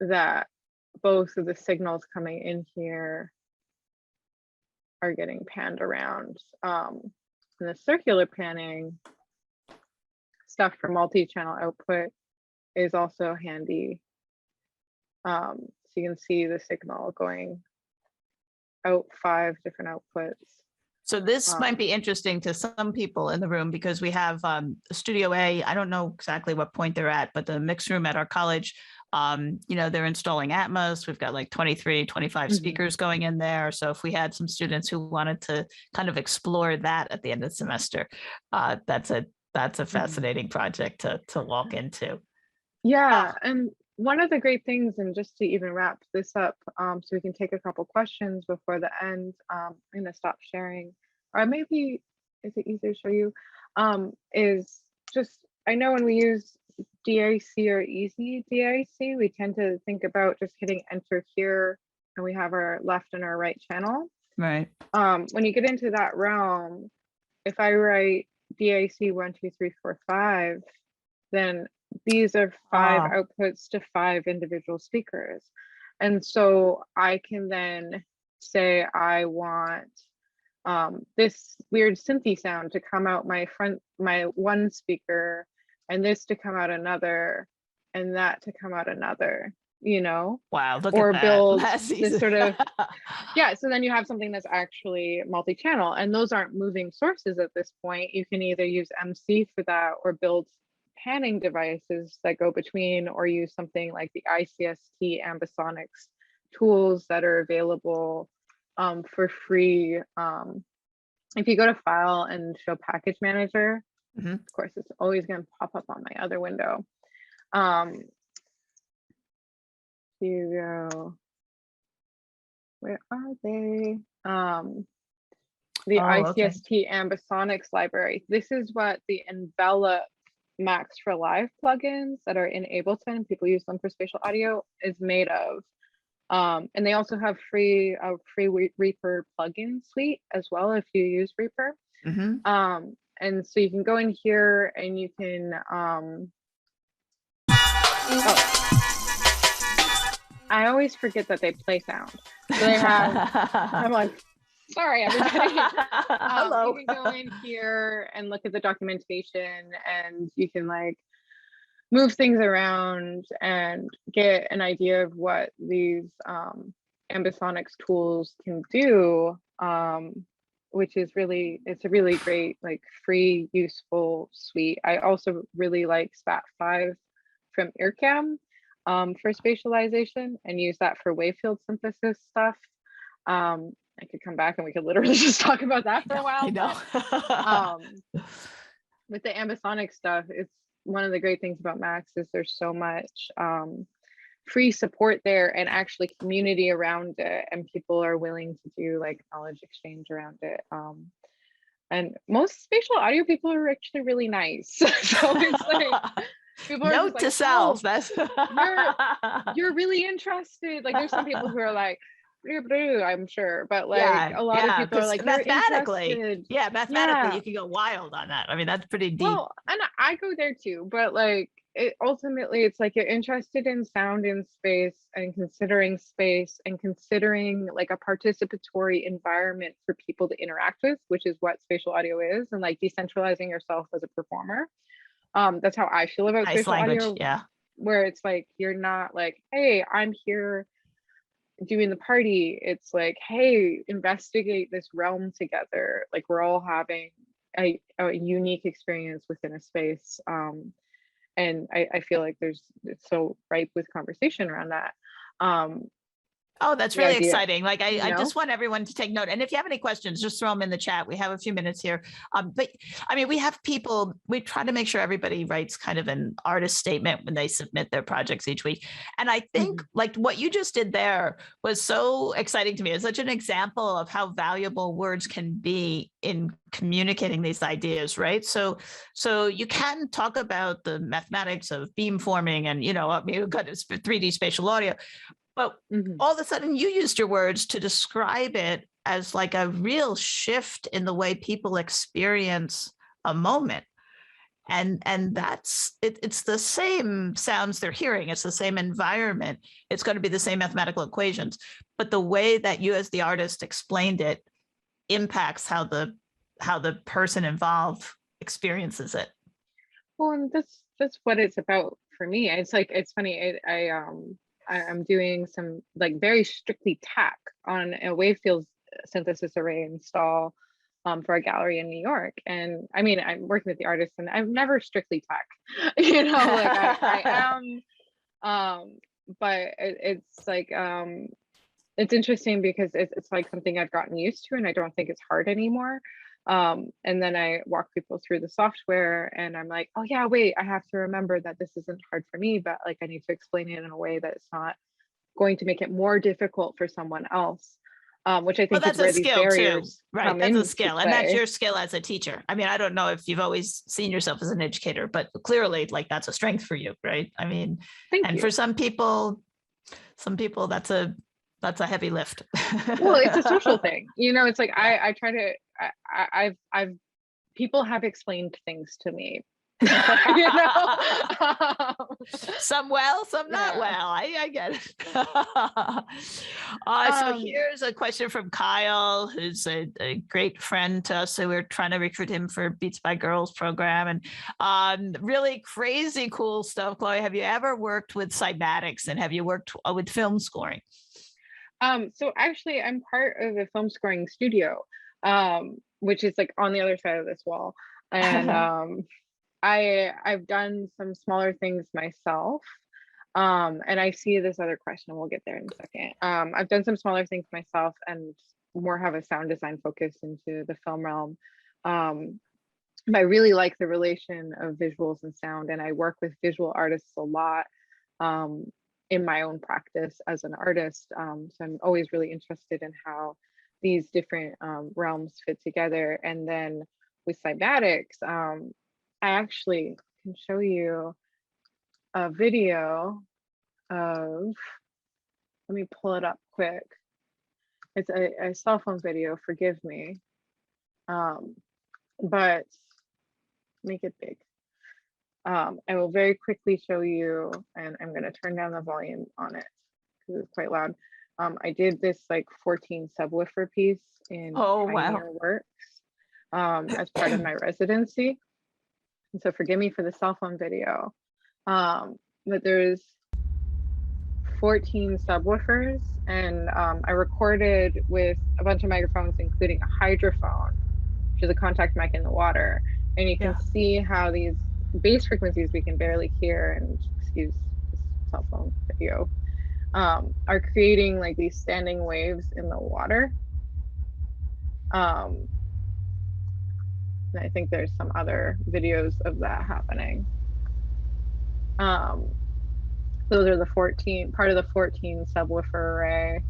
[SPEAKER 2] that both of the signals coming in here are getting panned around. And the circular panning stuff for multi-channel output is also handy. So you can see the signal going out 5 different outputs.
[SPEAKER 1] So this might be interesting to some people in the room, because we have Studio A. I don't know exactly what point they're at, but the mix room at our college They're installing Atmos. We've got like 23, 25 speakers going in there. So if we had some students who wanted to kind of explore that at the end of the semester, that's a fascinating project to walk into.
[SPEAKER 2] Yeah, and one of the great things, and just to even wrap this up, so we can take a couple questions before the end, I'm gonna stop sharing, or maybe, is it easier to show you? Is just, I know when we use DAC or easy DAC, we tend to think about just hitting enter here, and we have our left and our right channel.
[SPEAKER 1] Right.
[SPEAKER 2] When you get into that realm, if I write DAC 1, 2, 3, 4, 5, then these are 5 outputs to 5 individual speakers. And so I can then say I want this weird synthy sound to come out my one speaker, and this to come out another, and that to come out another,
[SPEAKER 1] Wow, look
[SPEAKER 2] or
[SPEAKER 1] at that.
[SPEAKER 2] build this sort of yeah, so then you have something that's actually multi-channel, and those aren't moving sources at this point. You can either use MC for that, or build panning devices that go between, or use something like the ICST ambisonics tools that are available for free. If you go to File and show Package Manager, of course, it's always going to pop up on my other window. Here you go. Where are they? The ICST ambisonics library. This is what the envelop Max for Live plugins that are in Ableton, people use them for spatial audio, is made of. And they also have free Reaper plugin suite as well if you use Reaper. And so you can go in here and you can I always forget that they play sound. So they have I'm like, sorry everybody.
[SPEAKER 1] Hello.
[SPEAKER 2] You can go in here and look at the documentation, and you can like move things around and get an idea of what these ambisonics tools can do, which is it's a really great, like, free, useful suite. I also really like Spat5 from Earcam for spatialization, and use that for wavefield synthesis stuff. I could come back and we could literally just talk about that for a while.
[SPEAKER 1] I know.
[SPEAKER 2] But, with the ambisonic stuff, it's one of the great things about Max is there's so much free support there, and actually community around it, and people are willing to do like knowledge exchange around it. And most spatial audio people are actually really nice. So it's like people are
[SPEAKER 1] note
[SPEAKER 2] just
[SPEAKER 1] to
[SPEAKER 2] like,
[SPEAKER 1] self,
[SPEAKER 2] that's you're really interested. Like there's some people who are like, I'm sure, but like a lot of people are like,
[SPEAKER 1] mathematically,
[SPEAKER 2] mathematically
[SPEAKER 1] you can go wild on that. I mean, that's pretty deep.
[SPEAKER 2] Well, and I go there too, but like ultimately it's like you're interested in sound in space, and considering like a participatory environment for people to interact with, which is what spatial audio is, and like decentralizing yourself as a performer. That's how I feel about spatial audio.
[SPEAKER 1] Yeah.
[SPEAKER 2] Where it's like, you're not like, hey, I'm here doing the party. It's like, hey, investigate this realm together. Like we're all having a unique experience within a space. And I feel like it's so ripe with conversation around that.
[SPEAKER 1] Oh, that's really exciting. Like I just want everyone to take note. And if you have any questions, just throw them in the chat. We have a few minutes here. But I mean, we try to make sure everybody writes kind of an artist statement when they submit their projects each week. And I think like what you just did there was so exciting to me. It's such an example of how valuable words can be in communicating these ideas, right? So you can talk about the mathematics of beamforming and, you've got 3D spatial audio. But all of a sudden you used your words to describe it as like a real shift in the way people experience a moment. And that's it's the same sounds they're hearing. It's the same environment. It's going to be the same mathematical equations. But the way that you as the artist explained it impacts how the person involved experiences it.
[SPEAKER 2] Well, and that's what it's about for me. It's like, it's funny. I'm doing some like very strictly TAC on a wavefield synthesis array install for a gallery in New York. And I mean, I'm working with the artist, and I've never strictly TAC, like I am But it's like, it's interesting because it's like something I've gotten used to and I don't think it's hard anymore. And then I walk people through the software and I'm like, oh yeah, wait, I have to remember that this isn't hard for me, but like I need to explain it in a way that it's not going to make it more difficult for someone else. Which I
[SPEAKER 1] Well,
[SPEAKER 2] think is
[SPEAKER 1] that's a
[SPEAKER 2] where these
[SPEAKER 1] skill too,
[SPEAKER 2] barriers
[SPEAKER 1] right?
[SPEAKER 2] come
[SPEAKER 1] That's a
[SPEAKER 2] into
[SPEAKER 1] skill, and that's
[SPEAKER 2] play.
[SPEAKER 1] your skill as a teacher. I mean, I don't know if you've always seen yourself as an educator, but clearly, like that's a strength for you, right? I mean,
[SPEAKER 2] Thank
[SPEAKER 1] and
[SPEAKER 2] you.
[SPEAKER 1] for some people that's a heavy lift.
[SPEAKER 2] Well, it's a social thing, you know. It's like I try to. I've people have explained things to me. You know,
[SPEAKER 1] some well, some not
[SPEAKER 2] yeah.
[SPEAKER 1] well. I get it. So here's a question from Kyle, who's a great friend to us. So we're trying to recruit him for Beats by Girls program, and really crazy cool stuff. Chloe, have you ever worked with Cymatics, and have you worked with film scoring?
[SPEAKER 2] So actually I'm part of a film scoring studio, which is like on the other side of this wall. And I've done some smaller things myself. And I see this other question, we'll get there in a second. I've done some smaller things myself and more have a sound design focus into the film realm. I really like the relation of visuals and sound, and I work with visual artists a lot in my own practice as an artist. So I'm always really interested in how these different realms fit together. And then with Cymatics, I actually can show you a video of, let me pull it up quick. It's a cell phone video, forgive me. But make it big. I will very quickly show you, and I'm going to turn down the volume on it because it's quite loud. I did this like 14 subwoofer piece in Pioneer Works as part of my residency. And so forgive me for the cell phone video, but there's 14 subwoofers, and I recorded with a bunch of microphones, including a hydrophone, which is a contact mic in the water. And you can see how these bass frequencies we can barely hear, and excuse this cell phone video, are creating like these standing waves in the water. And I think there's some other videos of that happening. Those are the 14, part of the 14 subwoofer array.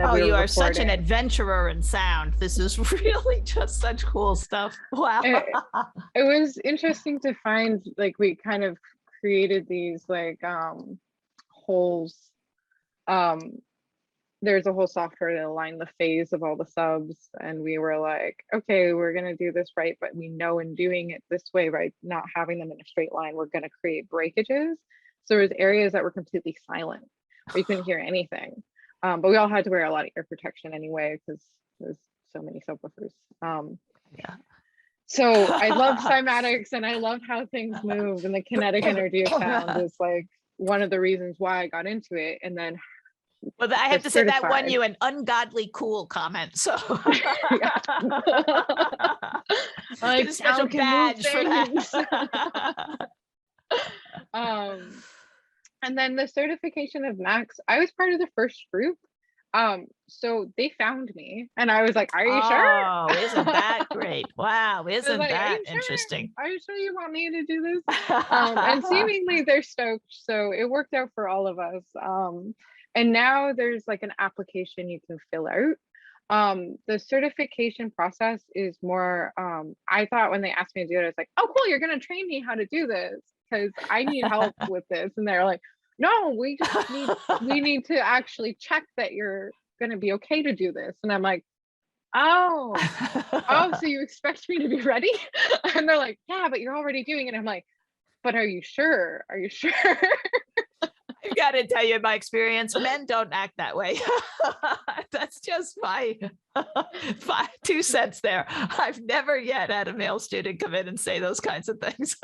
[SPEAKER 1] Oh, you are such an adventurer in sound. This is really just such cool stuff. Wow.
[SPEAKER 2] It was interesting to find, like, we kind of created these like holes. There's a whole software to align the phase of all the subs, and we were like, okay, we're gonna do this right, but we know in doing it this way, right, not having them in a straight line, we're gonna create breakages. So there was areas that were completely silent, where you couldn't hear anything. But we all had to wear a lot of ear protection anyway because there's so many subwoofers. So I love cymatics, and I love how things move, and the kinetic energy of sound is like one of the reasons why I got into it. And then,
[SPEAKER 1] well, I have to say that won you an ungodly cool comment. So
[SPEAKER 2] like
[SPEAKER 1] special badge for that.
[SPEAKER 2] And then the certification of Max, I was part of the first group. So they found me and I was like, are you sure?
[SPEAKER 1] Oh, isn't that great? Wow, isn't like, that interesting?
[SPEAKER 2] Are you sure you want me to do this? And seemingly they're stoked. So it worked out for all of us. And now there's like an application you can fill out. The certification process is more, I thought when they asked me to do it, I was like, oh, cool, you're going to train me how to do this because I need help with this. And they're like, no, we need to actually check that you're going to be okay to do this. And I'm like, oh, so you expect me to be ready? And they're like, yeah, but you're already doing it. I'm like, but are you sure? Are you sure?
[SPEAKER 1] I got to tell you, in my experience, men don't act that way. That's just my 2 cents there. I've never yet had a male student come in and say those kinds of things.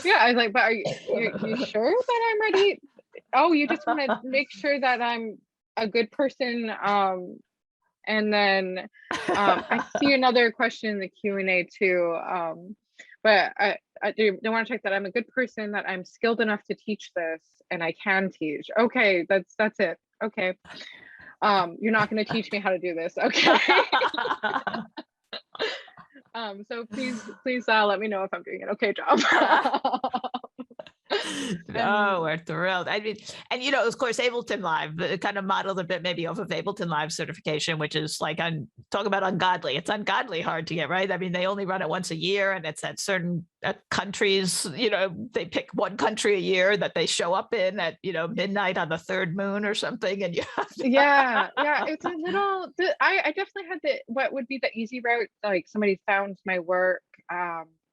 [SPEAKER 2] Yeah, I was like, but are you sure that I'm ready? Oh, you just want to make sure that I'm a good person. And then I see another question in the Q&A too. But do want to check that I'm a good person, that I'm skilled enough to teach this, and I can teach. Okay, that's it. Okay. You're not going to teach me how to do this. Okay. So please let me know if I'm doing an okay job.
[SPEAKER 1] No, we're thrilled. I mean, and of course, Ableton Live kind of modeled a bit maybe off of Ableton Live certification, which is like, talk about ungodly. It's ungodly hard to get, right? I mean, they only run it once a year, and it's at certain countries. They pick one country a year that they show up in at midnight on the third moon or something, and
[SPEAKER 2] yeah, it's a little. I definitely had what would be the easy route. Like, somebody found my work.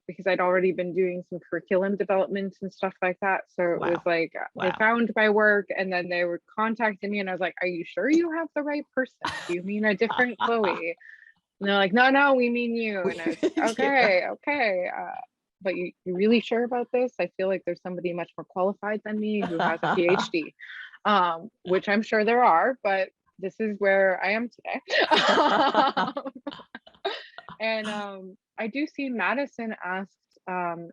[SPEAKER 2] Because I'd already been doing some curriculum development and stuff like that. So it was like, they found my work, and then they were contacting me, and I was like, are you sure you have the right person? Do you mean a different Chloe? And they're like, no, we mean you. And I was like, okay. But you really sure about this? I feel like there's somebody much more qualified than me who has a PhD, which I'm sure there are, but this is where I am today. And I do see Madison asked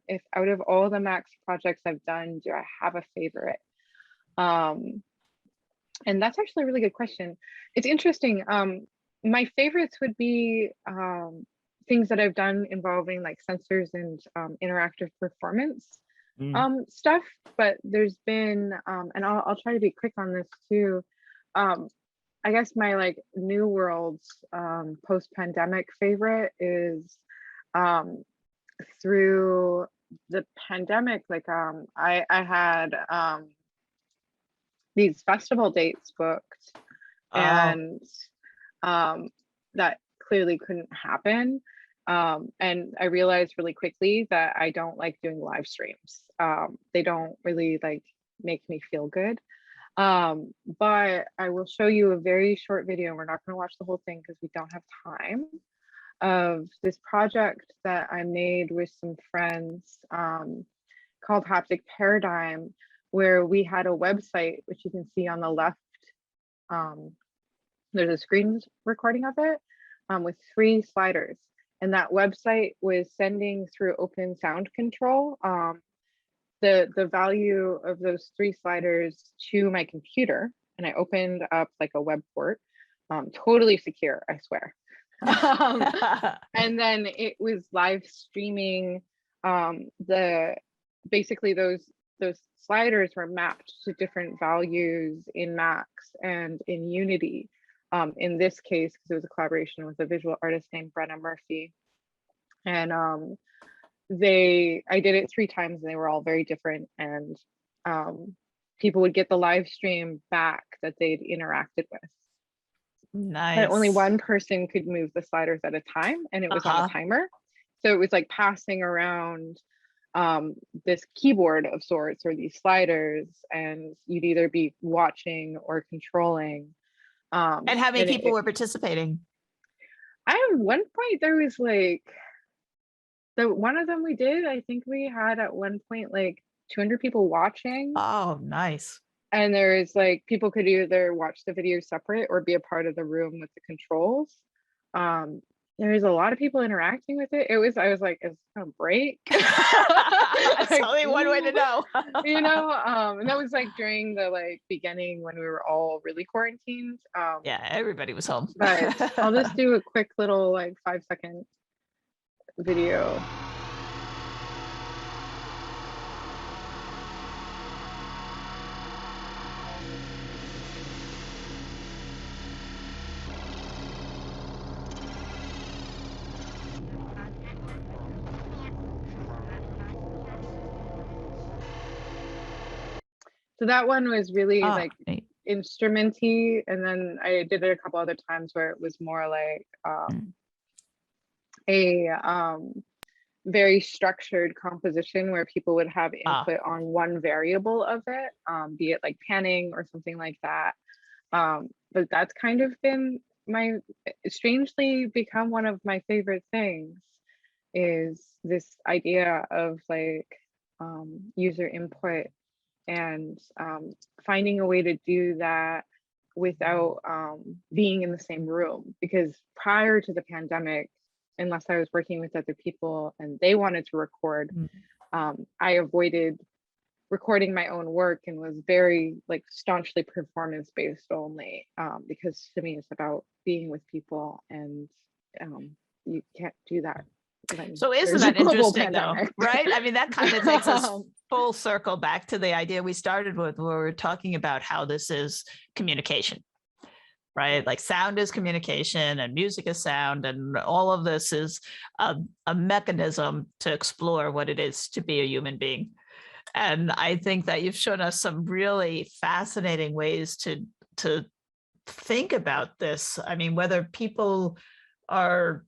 [SPEAKER 2] if out of all the Max projects I've done, do I have a favorite? And that's actually a really good question. It's interesting. My favorites would be things that I've done involving like sensors and interactive performance stuff. But there's been, and I'll try to be quick on this too. I guess my like new world's post-pandemic favorite is through the pandemic, like I had these festival dates booked, and that clearly couldn't happen. And I realized really quickly that I don't like doing live streams. They don't really like make me feel good. But I will show you a very short video. We're not going to watch the whole thing because we don't have time, of this project that I made with some friends called Haptic Paradigm, where we had a website, which you can see on the left. There's a screen recording of it with 3 sliders. And that website was sending through open sound control the value of those 3 sliders to my computer. And I opened up like a web port, totally secure, I swear. And then it was live streaming basically those sliders were mapped to different values in Max and in Unity. In this case, because it was a collaboration with a visual artist named Brenna Murphy. And I did it 3 times, and they were all very different. And people would get the live stream back that they'd interacted with.
[SPEAKER 1] Nice.
[SPEAKER 2] But only one person could move the sliders at a time, and it was on a timer. So it was like passing around this keyboard of sorts, or these sliders, and you'd either be watching or controlling.
[SPEAKER 1] And how many people were participating?
[SPEAKER 2] At one point there was like, one of them we did, I think we had at one point like 200 people watching.
[SPEAKER 1] Oh, nice.
[SPEAKER 2] And there is like, people could either watch the video separate or be a part of the room with the controls. There was a lot of people interacting with it. I was like, is it gonna break?
[SPEAKER 1] That's like, only one way to know.
[SPEAKER 2] And that was like during the like beginning when we were all really quarantined.
[SPEAKER 1] Yeah, everybody was home.
[SPEAKER 2] But I'll just do a quick little like 5-second video. So that one was really like instrumenty, and then I did it a couple other times where it was more like a very structured composition where people would have input on one variable of it, be it like panning or something like that. But that's kind of been strangely become one of my favorite things, is this idea of like user input, and finding a way to do that without being in the same room. Because prior to the pandemic, unless I was working with other people and they wanted to record, I avoided recording my own work and was very like staunchly performance based only, because to me it's about being with people, and you can't do that when
[SPEAKER 1] So isn't
[SPEAKER 2] there's a
[SPEAKER 1] that
[SPEAKER 2] global
[SPEAKER 1] interesting though,
[SPEAKER 2] pandemic.
[SPEAKER 1] right? I mean, that kind of takes us full circle back to the idea we started with, where we're talking about how this is communication, right? Like sound is communication and music is sound, and all of this is a mechanism to explore what it is to be a human being. And I think that you've shown us some really fascinating ways to think about this. I mean, whether people are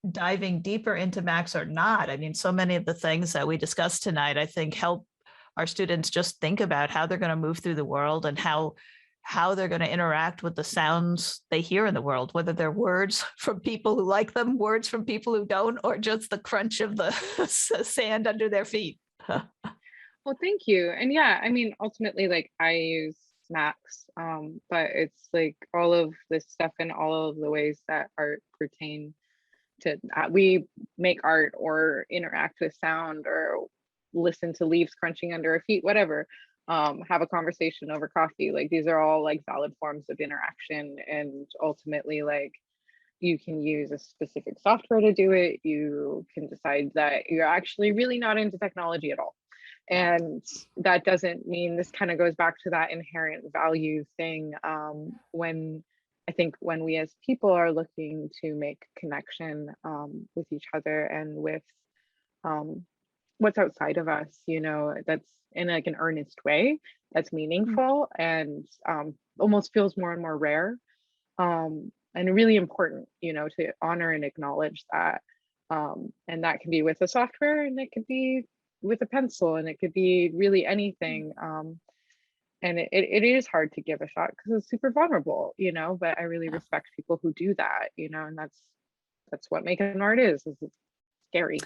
[SPEAKER 1] diving deeper into Max or not, I mean, so many of the things that we discussed tonight, I think, help our students just think about how they're going to move through the world, and how they're going to interact with the sounds they hear in the world, whether they're words from people who like them, words from people who don't, or just the crunch of the sand under their feet.
[SPEAKER 2] Well, thank you. And yeah, I mean, ultimately, like I use Max, but it's like all of this stuff and all of the ways that art pertain to, we make art or interact with sound or listen to leaves crunching under our feet, whatever, have a conversation over coffee. Like these are all like valid forms of interaction. And ultimately, like you can use a specific software to do it. You can decide that you're actually really not into technology at all. And that doesn't mean, this kind of goes back to that inherent value thing. When I think when we as people are looking to make connection with each other and with what's outside of us, you know, that's in like an earnest way, that's meaningful and almost feels more and more rare, and really important, you know, to honor and acknowledge that. And that can be with a software, and it could be with a pencil, and it could be really anything. And it is hard to give a shot because it's super vulnerable, you know, but I really respect people who do that, you know, and that's what making art is it's scary.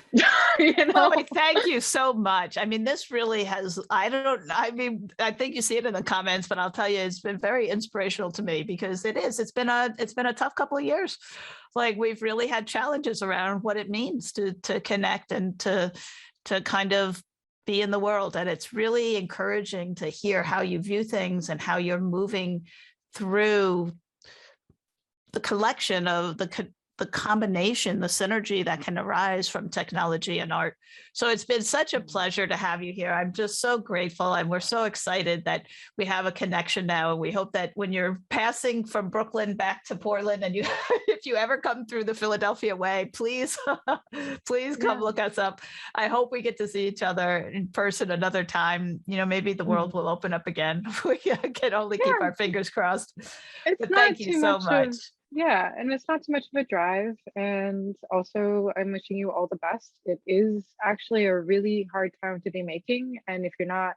[SPEAKER 2] You know?
[SPEAKER 1] Chloe, thank you so much. I mean, this really has, I think you see it in the comments, but I'll tell you, it's been very inspirational to me, because it's been a tough couple of years. Like we've really had challenges around what it means to connect and to kind of be in the world. And it's really encouraging to hear how you view things and how you're moving through the collection of the combination, the synergy that can arise from technology and art. So it's been such a pleasure to have you here. I'm just so grateful, and we're so excited that we have a connection now. And we hope that when you're passing from Brooklyn back to Portland, and you, if you ever come through the Philadelphia way, please, please come look us up. I hope we get to see each other in person another time. You know, maybe the world will open up again. We can only keep our fingers crossed. But thank you so much.
[SPEAKER 2] Yeah, and it's not too much of a drive. And also, I'm wishing you all the best. It is actually a really hard time to be making. And if you're not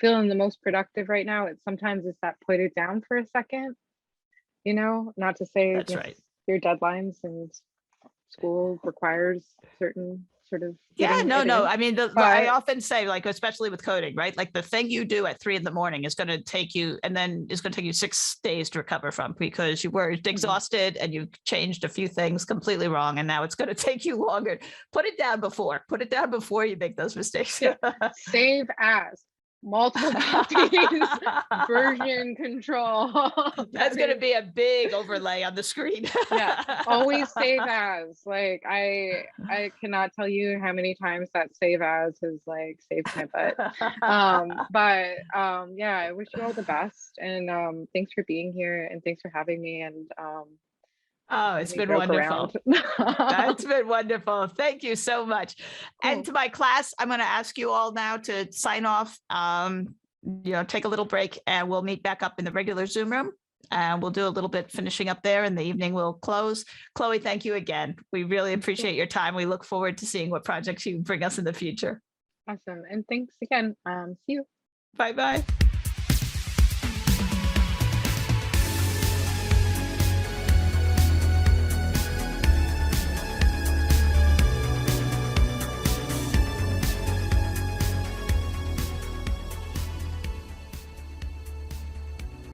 [SPEAKER 2] feeling the most productive right now, sometimes it's that put it down for a second, you know, not to say
[SPEAKER 1] that's right,
[SPEAKER 2] your deadlines and school requires certain sort of
[SPEAKER 1] no, I mean, I often say, like, especially with coding, right, like the thing you do at 3 a.m. is going to take you, and then it's going to take you 6 days to recover from, because you were exhausted and you changed a few things completely wrong, and now it's going to take you longer. Put it down before you make those mistakes.
[SPEAKER 2] Save as multiple copies, version control.
[SPEAKER 1] That's going to be a big overlay on the screen.
[SPEAKER 2] Yeah, always save as. Like I cannot tell you how many times that save as has like saved my butt. Yeah, I wish you all the best, and thanks for being here, and thanks for having me. And
[SPEAKER 1] oh, it's been wonderful. That's been wonderful. Thank you so much. Cool. And to my class, I'm going to ask you all now to sign off, you know, take a little break, and we'll meet back up in the regular Zoom room. And we'll do a little bit finishing up there. In the evening, we'll close. Chloe, thank you again. We really appreciate your time. We look forward to seeing what projects you bring us in the future.
[SPEAKER 2] Awesome. And thanks again. See you.
[SPEAKER 1] Bye-bye.